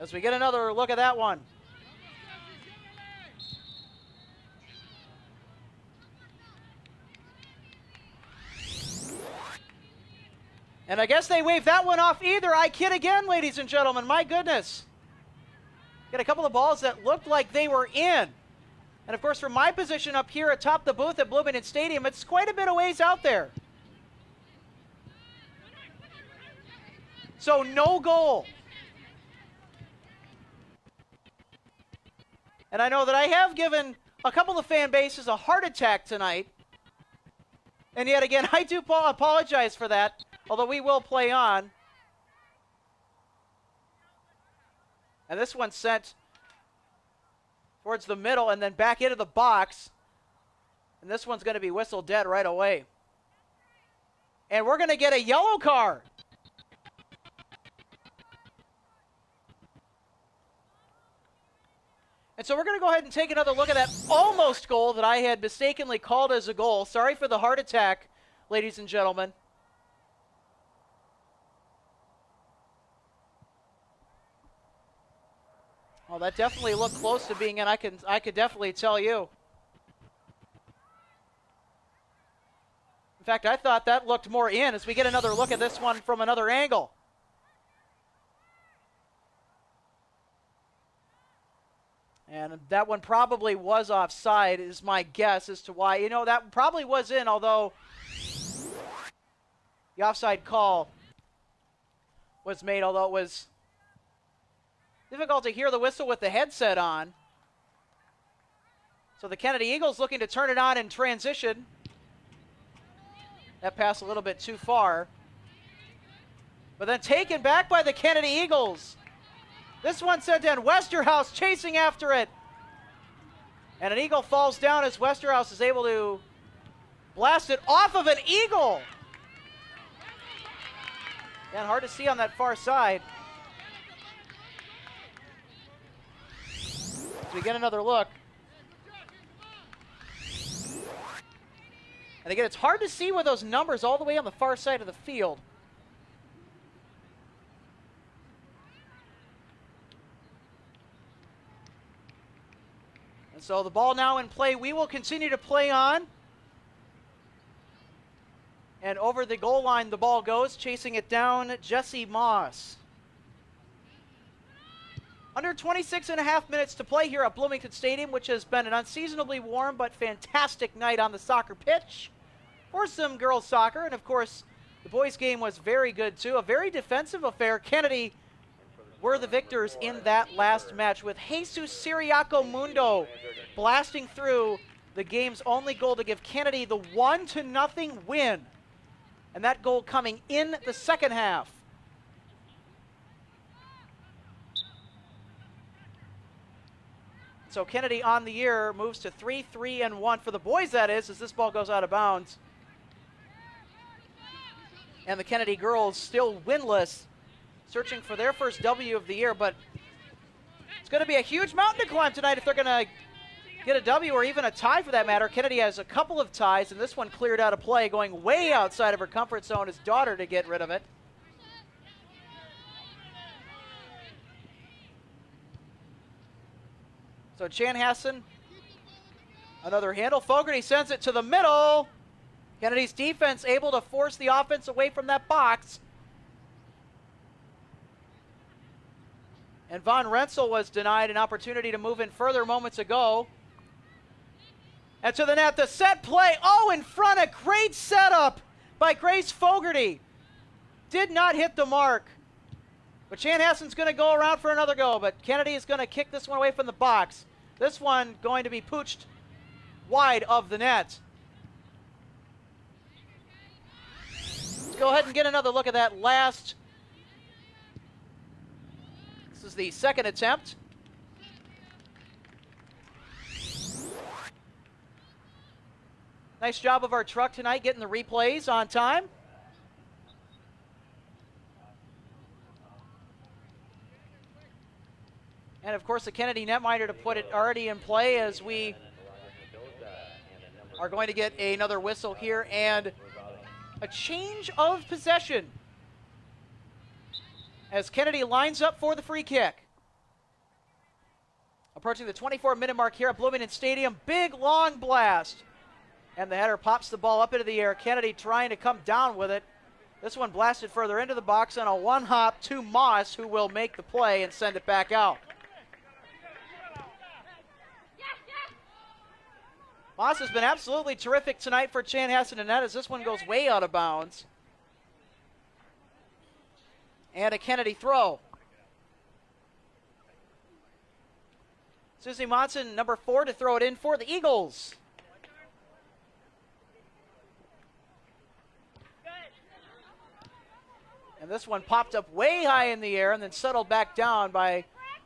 As we get another look at that one. And I guess they waved that one off either. I kid again, ladies and gentlemen. My goodness. Got a couple of balls that looked like they were in. And, of course, from my position up here atop the booth at Bloomington Stadium, it's quite a bit of ways out there. So, no goal. And I know that I have given a couple of fan bases a heart attack tonight. And yet again, I do apologize for that. Although we will play on. And this one's sent towards the middle and then back into the box. And this one's going to be whistled dead right away. And we're going to get a yellow card. And so we're going to go ahead and take another look at that almost goal that I had mistakenly called as a goal. Sorry for the heart attack, ladies and gentlemen. Well, that definitely looked close to being in. I could definitely tell you. In fact, I thought that looked more in as we get another look at this one from another angle. And that one probably was offside is my guess as to why. You know, that probably was in, although the offside call was made, although it was difficult to hear the whistle with the headset on. So the Kennedy Eagles looking to turn it on in transition. That pass a little bit too far. But then taken back by the Kennedy Eagles. This one sent in. Westerhouse chasing after it. And an Eagle falls down as Westerhouse is able to blast it off of an Eagle. And hard to see on that far side. As we get another look. And again, it's hard to see with those numbers all the way on the far side of the field. And so the ball now in play. We will continue to play on. And over the goal line the ball goes, chasing it down, Jesse Moss. Under 26.5 minutes to play here at Bloomington Stadium, which has been an unseasonably warm but fantastic night on the soccer pitch for some girls soccer. And of course, the boys game was very good too. A very defensive affair. Kennedy were the victors in that last match with Jesus Siriaco Mundo blasting through the game's only goal to give Kennedy the 1-0 win. And that goal coming in the second half. So Kennedy on the year moves to 3-3-1 for the boys, that is, as this ball goes out of bounds. And the Kennedy girls still winless, searching for their first W of the year, but it's going to be a huge mountain to climb tonight if they're going to get a W or even a tie for that matter. Kennedy has a couple of ties, and this one cleared out of play, going way outside of her comfort zone, his daughter to get rid of it. So Chanhassen, another handle. Fogarty sends it to the middle. Kennedy's defense able to force the offense away from that box. And Von Rensel was denied an opportunity to move in further moments ago. And to the net, the set play. Oh, in front, a great setup by Grace Fogarty. Did not hit the mark. But Chanhassen's going to go around for another go, but Kennedy is going to kick this one away from the box. This one going to be pooched wide of the net. Let's go ahead and get another look at that last. This is the second attempt. Nice job of our truck tonight getting the replays on time. And of course the Kennedy netminder to put it already in play as we are going to get another whistle here and a change of possession as Kennedy lines up for the free kick. Approaching the 24-minute mark here at Bloomington Stadium. Big long blast. And the header pops the ball up into the air. Kennedy trying to come down with it. This one blasted further into the box on a one-hop to Moss, who will make the play and send it back out. Moss has been absolutely terrific tonight for Chanhassen and net as this one goes way out of bounds. And a Kennedy throw. Susie Monson, number 4, to throw it in for the Eagles. And this one popped up way high in the air and then settled back down by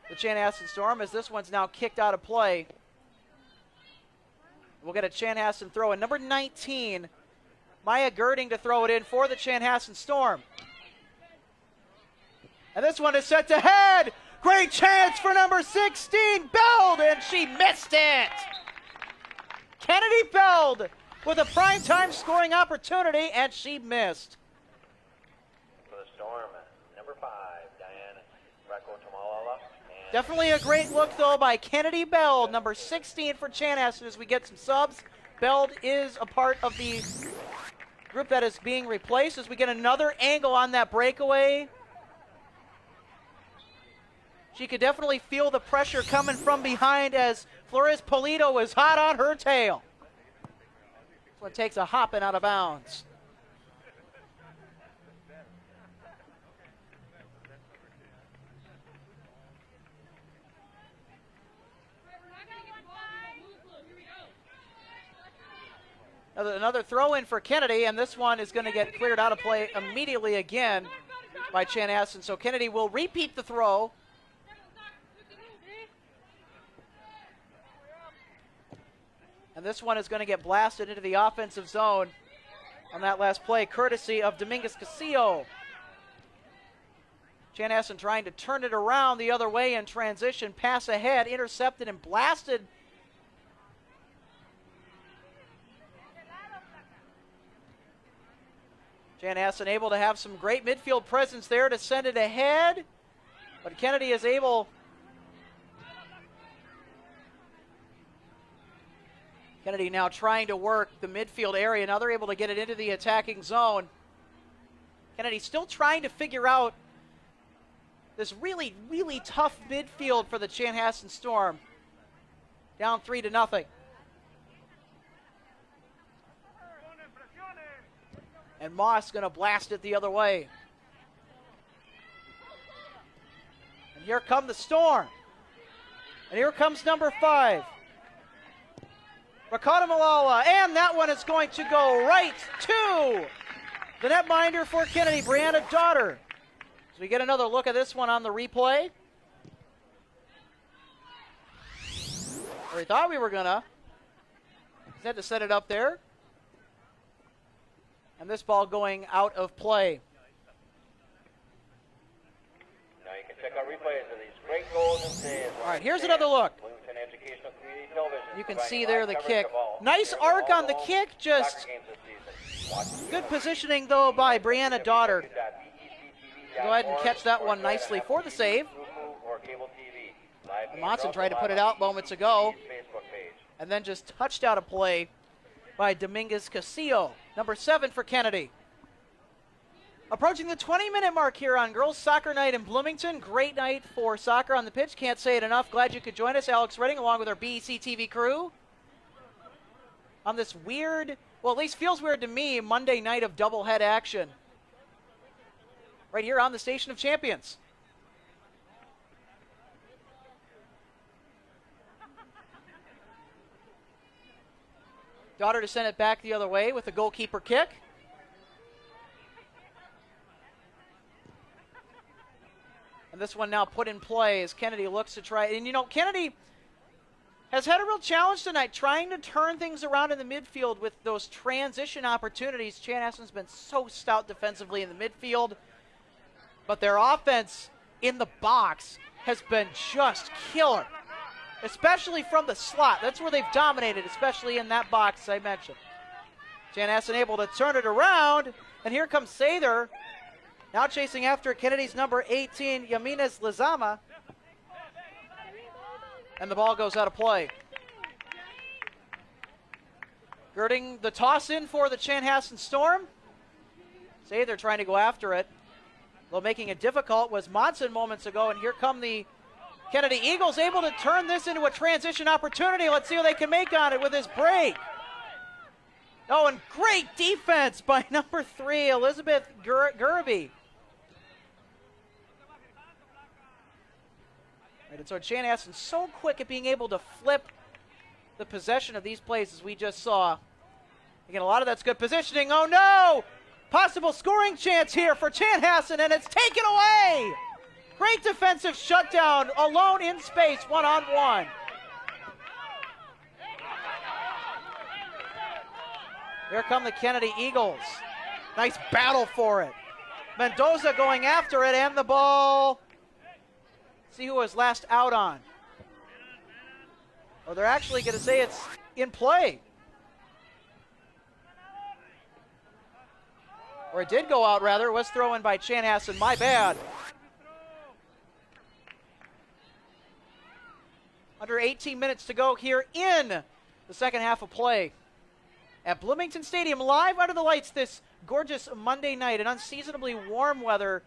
the Chanhassen Storm as this one's now kicked out of play. We'll get a Chanhassen throw in. Number 19, Maya Girding to throw it in for the Chanhassen Storm. And this one is set to head. Great chance for number 16, Beld, and she missed it. Kennedy Beld with a primetime scoring opportunity, and she missed. For the Storm, number 5, Diane Rako-Tamalala. Definitely a great look, though, by Kennedy Beld, number 16 for Chanhassen as we get some subs. Beld is a part of the group that is being replaced as we get another angle on that breakaway. She could definitely feel the pressure coming from behind as Flores Polito was hot on her tail. This one takes a hop and out of bounds. Another throw in for Kennedy, and this one is going to get cleared out of play immediately again by Chanhassen. So Kennedy will repeat the throw. And this one is going to get blasted into the offensive zone on that last play, courtesy of Dominguez Casillo. Chanhassen trying to turn it around the other way in transition, pass ahead, intercepted and blasted. Chanhassen able to have some great midfield presence there to send it ahead, but Kennedy is able Kennedy now trying to work the midfield area. Now they're able to get it into the attacking zone. Kennedy still trying to figure out this really, really tough midfield for the Chanhassen Storm. Down 3-0. And Moss going to blast it the other way. And here come the Storm. And here comes number 5. Rakata Malala, and that one is going to go right to the netminder for Kennedy, Brianna Daughter. So we get another look at this one on the replay. Or we thought we were gonna. Had to set it up there. And this ball going out of play. Now you can check out replays of these great goals and saves. All right, here's another look. Bloomington Educational Community Television. You can see there the kick. Nice arc on the kick, just good positioning though by Brianna Daughter. Go ahead and catch that one nicely for the save. Monson tried to put it out moments ago. And then just touched out of play by Dominguez Casillo, number 7 for Kennedy. Approaching the 20-minute mark here on Girls Soccer Night in Bloomington. Great night for soccer on the pitch. Can't say it enough. Glad you could join us. Alex Redding along with our BEC-TV crew. On this weird, well, at least feels weird to me, Monday night of doublehead action. Right here on the Station of Champions. Daughter to send it back the other way with a goalkeeper kick. And this one now put in play as Kennedy looks to try. And, you know, Kennedy has had a real challenge tonight trying to turn things around in the midfield with those transition opportunities. Chanhassen's been so stout defensively in the midfield. But their offense in the box has been just killer. Especially from the slot. That's where they've dominated, especially in that box I mentioned. Chanhassen able to turn it around. And here comes Sather. Now chasing after Kennedy's number 18, Yaminez Lizama. And the ball goes out of play. Girding the toss in for the Chanhassen Storm. Sather trying to go after it. Though making it difficult was Monson moments ago. And here come the Kennedy Eagles, able to turn this into a transition opportunity. Let's see what they can make on it with this break. Oh, and great defense by number 3, Elizabeth Gurby. Right, and so Chanhassen's so quick at being able to flip the possession of these plays as we just saw. Again, a lot of that's good positioning. Oh no! Possible scoring chance here for Chanhassen, and it's taken away! Great defensive shutdown, alone in space, one-on-one. Here come the Kennedy Eagles. Nice battle for it. Mendoza going after it, and the ball. See who was last out on. Or they're actually going to say it's in play. Or it did go out, rather. It was thrown by Chanhassen. My bad. Under 18 minutes to go here in the second half of play at Bloomington Stadium, live under the lights this gorgeous Monday night in unseasonably warm weather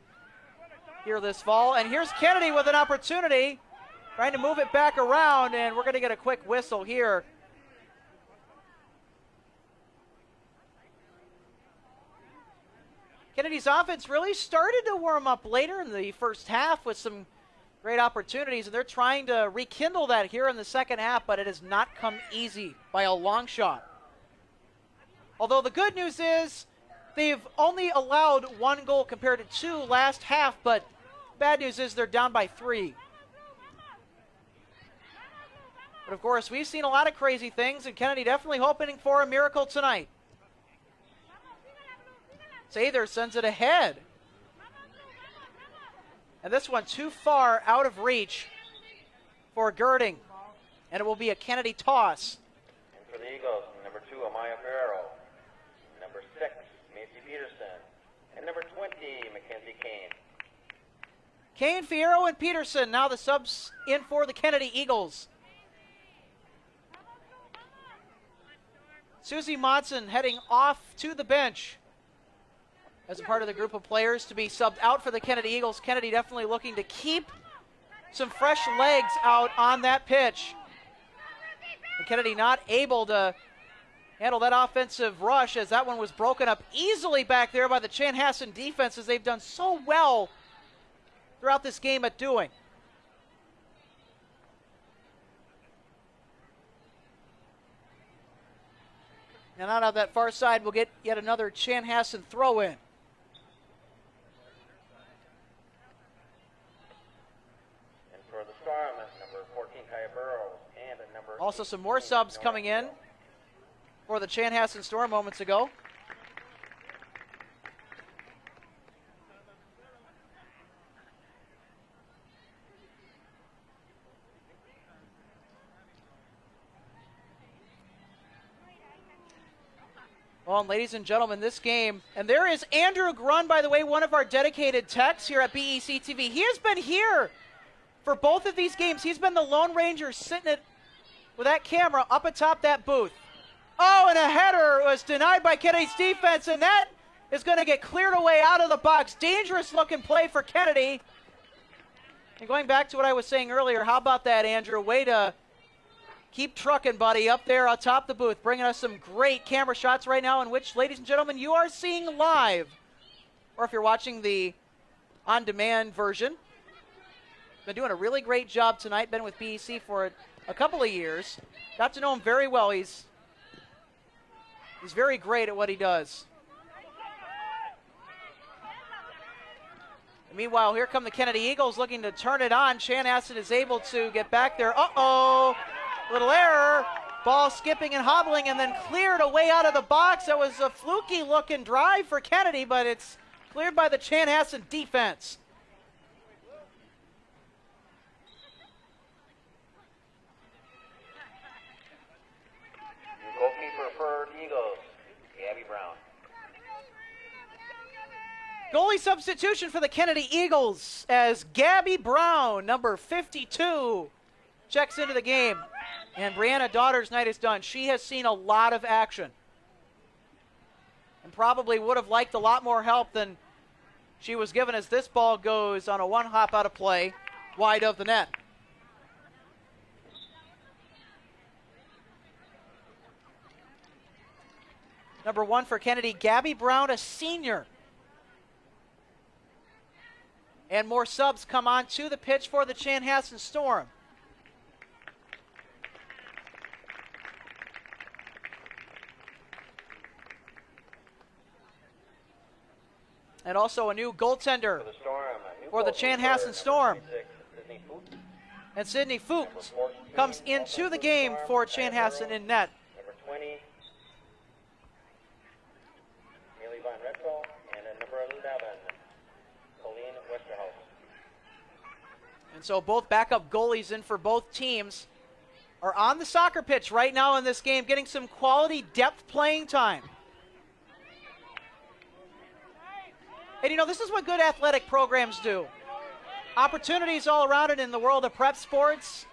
here this fall. And here's Kennedy with an opportunity, trying to move it back around, and we're going to get a quick whistle here. Kennedy's offense really started to warm up later in the first half with some great opportunities, and they're trying to rekindle that here in the second half, but it has not come easy by a long shot. Although the good news is they've only allowed 1 goal compared to 2 last half, but bad news is they're down by 3. But of course, we've seen a lot of crazy things, and Kennedy definitely hoping for a miracle tonight. Sather sends it ahead. And this one too far out of reach for Girding. And it will be a Kennedy toss. And for the Eagles, number 2, Amaya Ferrero. Number 6, Macy Peterson. And number 20, Mackenzie Kane. Kane, Fierro, and Peterson now the subs in for the Kennedy Eagles. Susie Monson heading off to the bench as a part of the group of players to be subbed out for the Kennedy Eagles. Kennedy definitely looking to keep some fresh legs out on that pitch. And Kennedy not able to handle that offensive rush as that one was broken up easily back there by the Chanhassen defense, as they've done so well throughout this game at doing. And out of that far side, we'll get yet another Chanhassen throw in. And for the Storm, number 14, Kaya Burrows, and number Also 8, some more subs coming in for the Chanhassen Storm moments ago. Well, and ladies and gentlemen, this game, and there is Andrew Grun, by the way, one of our dedicated techs here at BEC-TV. He has been here for both of these games. He's been the Lone Ranger sitting with that camera up atop that booth. Oh, and a header was denied by Kennedy's defense, and that is going to get cleared away out of the box. Dangerous looking play for Kennedy. And going back to what I was saying earlier, how about that, Andrew? Way to keep trucking, buddy, up there atop the booth, bringing us some great camera shots right now, in which, ladies and gentlemen, you are seeing live. Or if you're watching the on-demand version. Been doing a really great job tonight. Been with BEC for a couple of years. Got to know him very well. He's very great at what he does. And meanwhile, here come the Kennedy Eagles looking to turn it on. Chanhassen is able to get back there. Uh-oh! Little error. Ball skipping and hobbling and then cleared away out of the box. That was a fluky-looking drive for Kennedy, but it's cleared by the Chanhassen defense. Goalkeeper for the Eagles, Gabby Brown. Goalie substitution for the Kennedy Eagles as Gabby Brown, number 52, checks into the game. And Brianna Daughter's night is done. She has seen a lot of action and probably would have liked a lot more help than she was given, as this ball goes on a one hop out of play wide of the net. Number 1 for Kennedy, Gabby Brown, a senior. And more subs come on to the pitch for the Chanhassen Storm. And also a new goaltender for the Chanhassen Storm. And Sydney Fuchs comes into the game for Chanhassen in net. Number 20, Millie Van Retzel, and number 11, Colleen Westerhouse. And so both backup goalies in for both teams are on the soccer pitch right now in this game, getting some quality depth playing time. And, you know, this is what good athletic programs do. Opportunities all around it in the world of prep sports.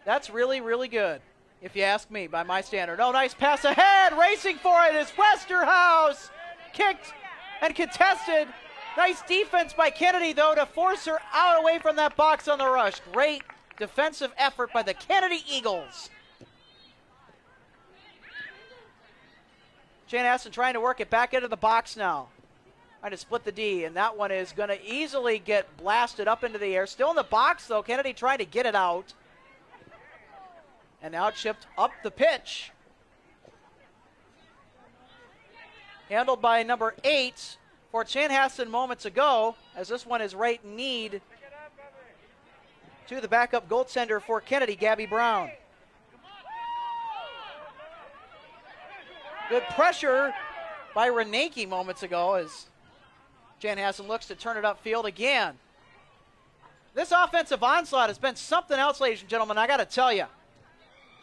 That's really, really good, if you ask me, by my standard. Oh, nice pass ahead. Racing for it is Westerhouse. Kicked and contested. Nice defense by Kennedy, though, to force her out away from that box on the rush. Great defensive effort by the Kennedy Eagles. Chanhassen trying to work it back into the box now. Trying to split the D, and that one is going to easily get blasted up into the air. Still in the box, though. Kennedy trying to get it out. And now chipped up the pitch. Handled by number 8 for Chanhassen moments ago, as this one is right kneed to the backup goaltender for Kennedy, Gabby Brown. Good pressure by Reneke moments ago as Chanhassen looks to turn it upfield again. This offensive onslaught has been something else, ladies and gentlemen, I got to tell you.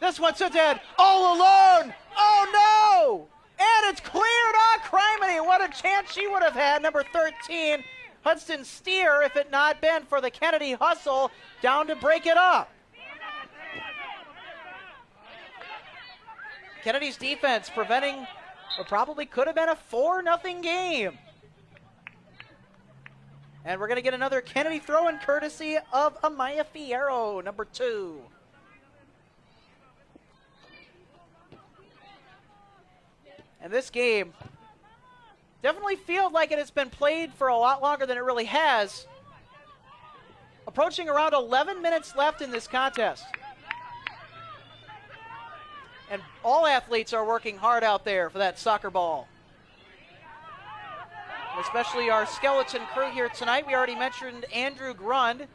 This one's so dead, all alone. Oh, no! And it's cleared. Oh, criminy, what a chance she would have had. Number 13, Hudson Steer, if it not been for the Kennedy hustle down to break it up. Kennedy's defense preventing what probably could have been a 4-0 game. And we're going to get another Kennedy throw-in courtesy of Amaya Fierro, number 2. And this game definitely feels like it has been played for a lot longer than it really has. Approaching around 11 minutes left in this contest. And all athletes are working hard out there for that soccer ball. And especially our skeleton crew here tonight. We already mentioned Andrew Grund,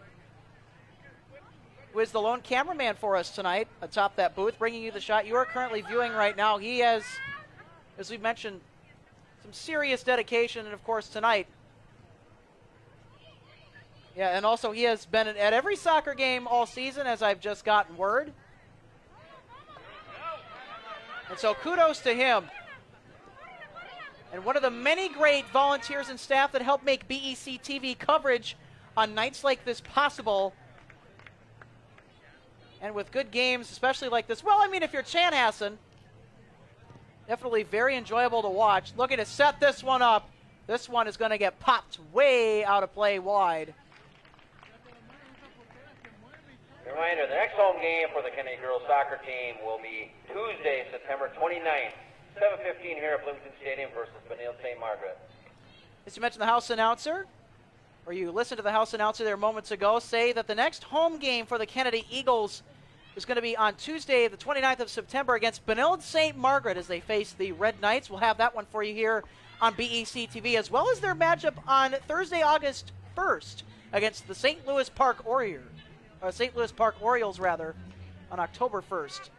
who is the lone cameraman for us tonight atop that booth, bringing you the shot you are currently viewing right now. He has, as we've mentioned, some serious dedication, and of course tonight. Yeah, and also he has been at every soccer game all season, as I've just gotten word. And so kudos to him. And one of the many great volunteers and staff that help make BEC-TV coverage on nights like this possible. And with good games, especially like this. Well, I mean, if you're Chanhassen, definitely very enjoyable to watch. Looking to set this one up. This one is going to get popped way out of play wide. Reminder, the next home game for the Kennedy girls soccer team will be Tuesday, September 29th, 7:15 here at Bloomington Stadium versus Benilde St. Margaret. As you mentioned, the house announcer, or you listened to the house announcer there moments ago, say that the next home game for the Kennedy Eagles is going to be on Tuesday, the 29th of September against Benilde St. Margaret as they face the Red Knights. We'll have that one for you here on BEC-TV, as well as their matchup on Thursday, August 1st against the St. Louis Park Orioles, rather, on October 1st.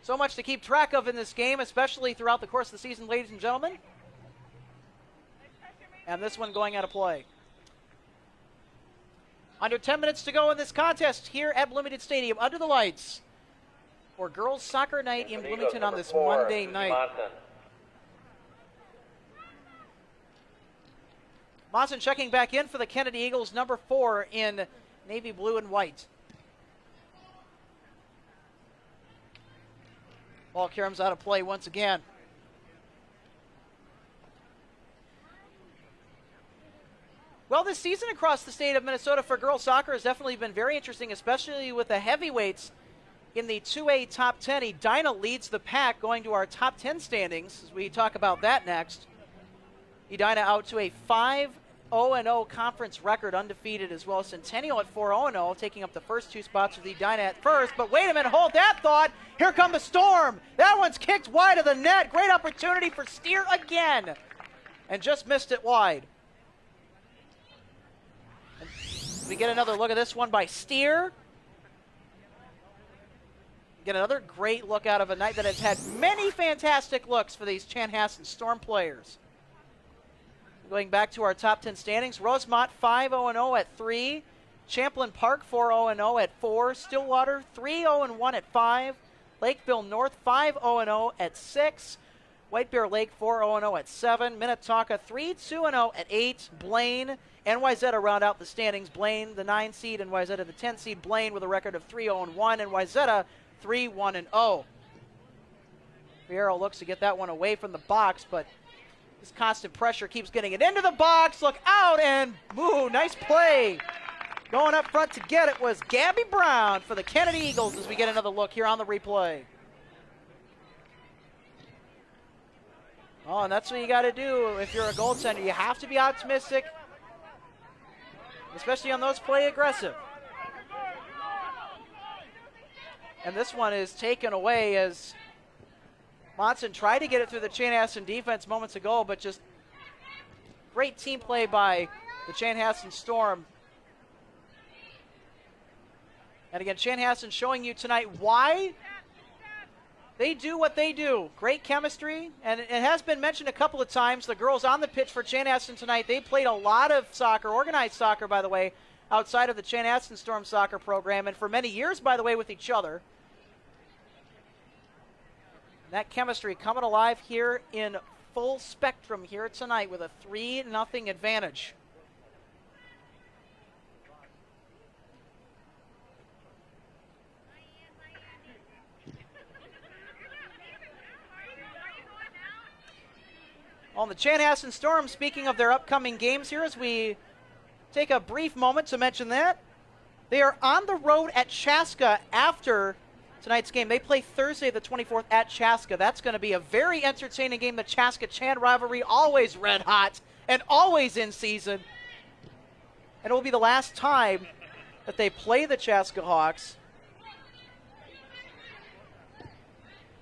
So much to keep track of in this game, especially throughout the course of the season, ladies and gentlemen. And this one going out of play. Under 10 minutes to go in this contest here at Bloomington Stadium, under the lights, for girls soccer night in Bloomington on this Monday night. Monson checking back in for the Kennedy Eagles, number 4 in navy blue and white. Ball caroms out of play once again. Well, this season across the state of Minnesota for girls soccer has definitely been very interesting, especially with the heavyweights in the 2A top 10. Edina leads the pack going to our top 10 standings as we talk about that next. Edina out to a 5-0-0 conference record, undefeated, as well as Centennial at 4-0-0, taking up the first 2 spots with Edina at first. But wait a minute, hold that thought. Here come the Storm. That one's kicked wide of the net. Great opportunity for Steer again. And just missed it wide. And we get another look at this one by Steer. Get another great look out of a night that has had many fantastic looks for these Chanhassen Storm players. Going back to our top 10 standings, Rosemont 5-0-0 at 3. Champlain Park 4-0-0 at 4. Stillwater 3-0-1 at 5. Lakeville North 5-0-0 at 6. White Bear Lake 4-0-0 at 7. Minnetonka 3-2-0 at 8. Blaine and Wayzata round out the standings. Blaine the 9 seed and Wayzata the 10 seed. Blaine with a record of 3-0-1 and Wayzata 3-1-0. Fierro looks to get that one away from the box, but this constant pressure keeps getting it into the box. Look out, and ooh, nice play. Going up front to get it was Gabby Brown for the Kennedy Eagles as we get another look here on the replay. Oh, and that's what you got to do if you're a goaltender. You have to be optimistic, especially on those play aggressive. And this one is taken away as Monson tried to get it through the Chanhassen defense moments ago, but just great team play by the Chanhassen Storm. And again, Chanhassen showing you tonight why they do what they do. Great chemistry, and it has been mentioned a couple of times, the girls on the pitch for Chanhassen tonight, they played a lot of soccer, organized soccer, by the way, outside of the Chanhassen Storm soccer program, and for many years, by the way, with each other. That chemistry coming alive here in full spectrum here tonight with a 3-0 advantage. On the Chanhassen Storm, speaking of their upcoming games here, as we take a brief moment to mention that, they are on the road at Chaska after tonight's game. They play Thursday the 24th at Chaska. That's going to be a very entertaining game. The Chaska-Chan rivalry, always red hot and always in season. And it will be the last time that they play the Chaska Hawks.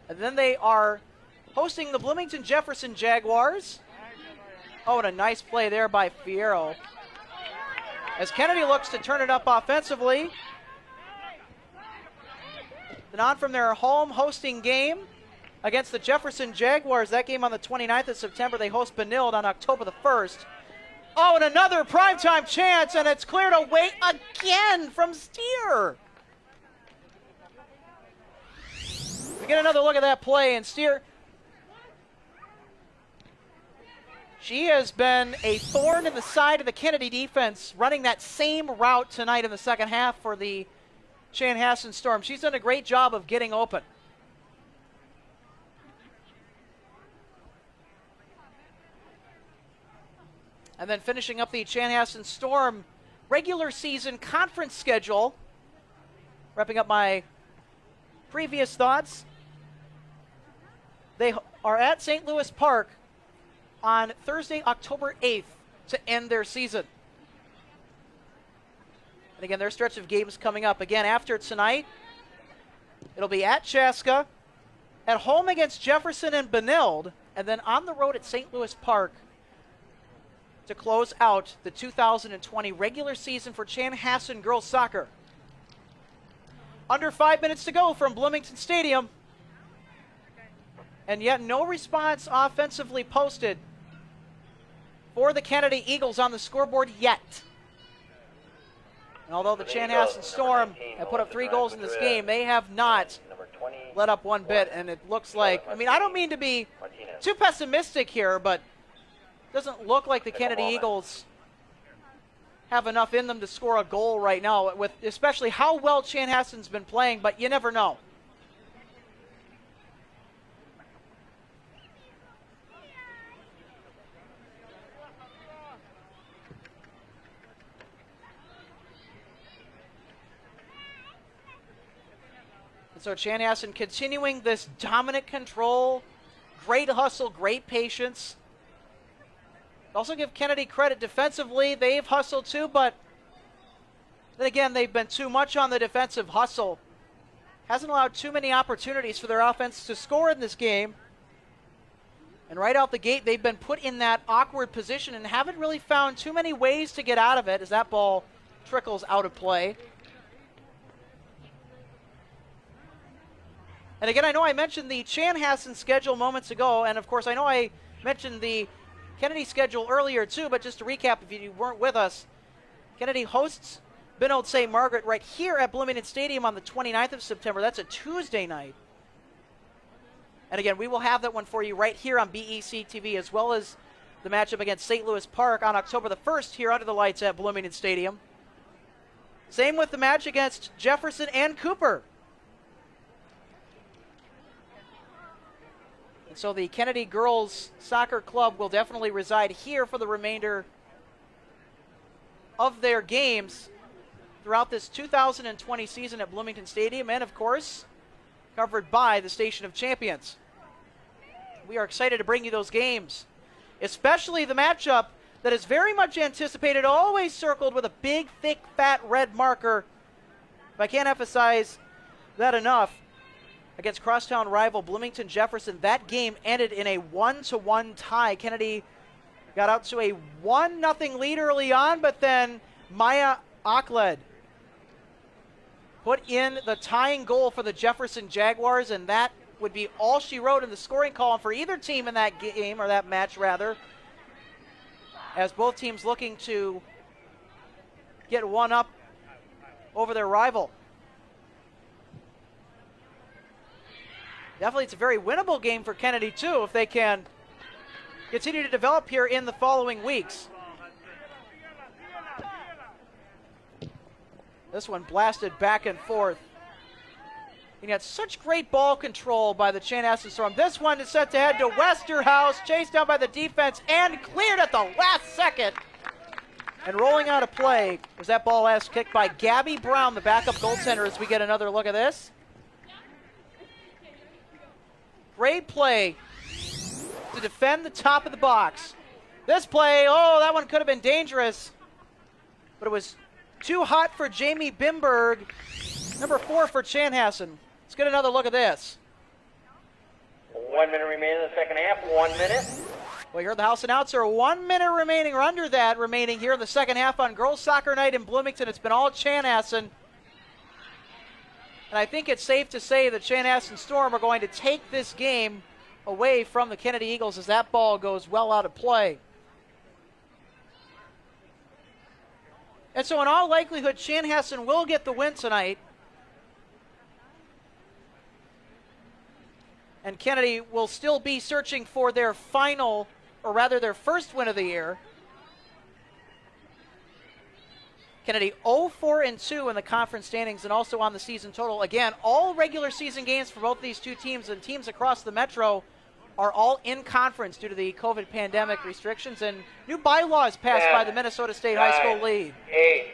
And then they are hosting the Bloomington Jefferson Jaguars. Oh, and a nice play there by Fierro. As Kennedy looks to turn it up offensively. Then on from their home hosting game against the Jefferson Jaguars. That game on the 29th of September. They host Benilde on October the 1st. Oh, and another primetime chance, and it's cleared away again from Steer. We get another look at that play, and Steer, she has been a thorn in the side of the Kennedy defense, running that same route tonight in the second half for the Chanhassen Storm. She's done a great job of getting open. And then finishing up the Chanhassen Storm regular season conference schedule. Wrapping up my previous thoughts. They are at St. Louis Park on Thursday, October 8th to end their season. And again, their stretch of games coming up. Again, after tonight, it'll be at Chaska, at home against Jefferson and Benilde, and then on the road at St. Louis Park to close out the 2020 regular season for Chanhassen girls soccer. Under 5 minutes to go from Bloomington Stadium. And yet no response offensively posted for the Kennedy Eagles on the scoreboard yet. And although the Chanhassen Storm have put up 3 goals in this game, they have not let up one bit. And it looks like, I mean, I don't mean to be too pessimistic here, but it doesn't look like the Kennedy Eagles have enough in them to score a goal right now, with especially how well Chanhassen's been playing, but you never know. And so Chanhassen continuing this dominant control, great hustle, great patience. Also give Kennedy credit defensively. They've hustled too, but then again, they've been too much on the defensive hustle. Hasn't allowed too many opportunities for their offense to score in this game. And right out the gate, they've been put in that awkward position and haven't really found too many ways to get out of it as that ball trickles out of play. And again, I know I mentioned the Chanhassen schedule moments ago, and of course I know I mentioned the Kennedy schedule earlier too, but just to recap if you weren't with us, Kennedy hosts Benilde St. Margaret right here at Bloomington Stadium on the 29th of September. That's a Tuesday night. And again, we will have that one for you right here on BEC-TV, as well as the matchup against St. Louis Park on October the 1st here under the lights at Bloomington Stadium. Same with the match against Jefferson and Cooper. And so the Kennedy Girls Soccer Club will definitely reside here for the remainder of their games throughout this 2020 season at Bloomington Stadium, and of course, covered by the Station of Champions. We are excited to bring you those games, especially the matchup that is very much anticipated, always circled with a big, thick, fat red marker. If I can't emphasize that enough, against crosstown rival Bloomington Jefferson. That game ended in a 1-1 tie. Kennedy got out to a 1-0 lead early on, but then Maya Akled put in the tying goal for the Jefferson Jaguars, and that would be all she wrote in the scoring column for either team in that game, or that match rather, as both teams looking to get one up over their rival. Definitely, it's a very winnable game for Kennedy, too, if they can continue to develop here in the following weeks. This one blasted back and forth. And yet such great ball control by the Chanhassen Storm. This one is set to head to Westerhouse, chased down by the defense and cleared at the last second. And rolling out of play was that ball last kicked by Gabby Brown, the backup goaltender, as we get another look at this. Great play to defend the top of the box. This play, oh, that one could have been dangerous, but it was too hot for Jamie Bimberg, number 4 for Chanhassen. Let's get another look at this. 1 minute remaining in the second half, 1 minute. Well, you heard the house announcer, 1 minute remaining, or under that remaining here in the second half on girls soccer night in Bloomington. It's been all Chanhassen. And I think it's safe to say that Chanhassen Storm are going to take this game away from the Kennedy Eagles as that ball goes well out of play. And so in all likelihood, Chanhassen will get the win tonight. And Kennedy will still be searching for their final, or rather their first win of the year. Kennedy 0-4-2 in the conference standings and also on the season total. Again, all regular season games for both these two teams and teams across the Metro are all in conference due to the COVID pandemic restrictions and new bylaws passed by the Minnesota State High School League. 8,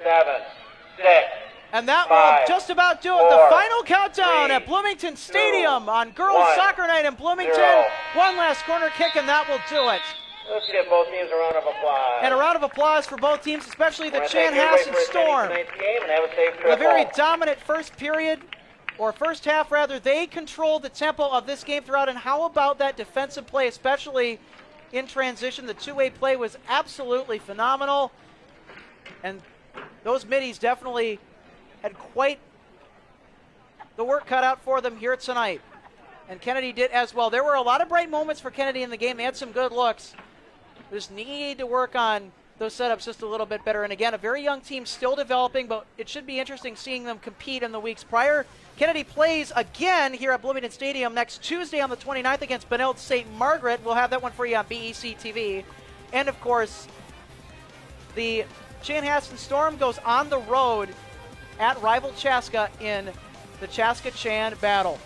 7, 6. And that 5, will just about do it. 4, The final countdown 3, at Bloomington Stadium 2, on girls 1, soccer night in Bloomington. 0. One last corner kick, and that will do it. Let's give both teams a round of applause. And a round of applause for both teams, especially the I wanna thank everybody Chanhassen for attending Storm. tonight's game, and have a safe A trip very home. dominant first period, or first half rather. They controlled the tempo of this game throughout. And how about that defensive play, especially in transition? The two-way play was absolutely phenomenal. And those middies definitely had quite the work cut out for them here tonight. And Kennedy did as well. There were a lot of bright moments for Kennedy in the game. They had some good looks. Just need to work on those setups just a little bit better. And again, a very young team still developing, but it should be interesting seeing them compete in the weeks prior. Kennedy plays again here at Bloomington Stadium next Tuesday on the 29th against Benilde St. Margaret. We'll have that one for you on BEC-TV. And of course, the Chanhassen Storm goes on the road at rival Chaska in the Chaska-Chan battle.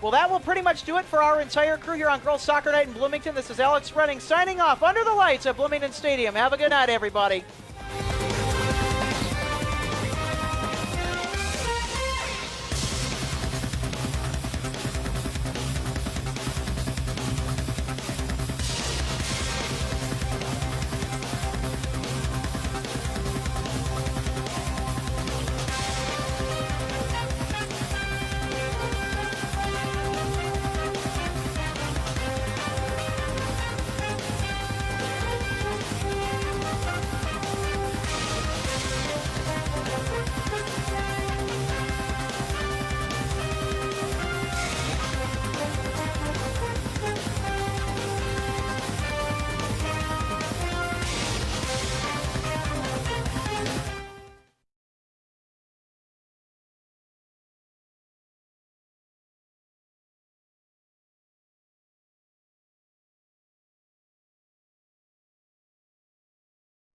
Well, that will pretty much do it for our entire crew here on Girls Soccer Night in Bloomington. This is Alex Redding signing off under the lights at Bloomington Stadium. Have a good night, everybody.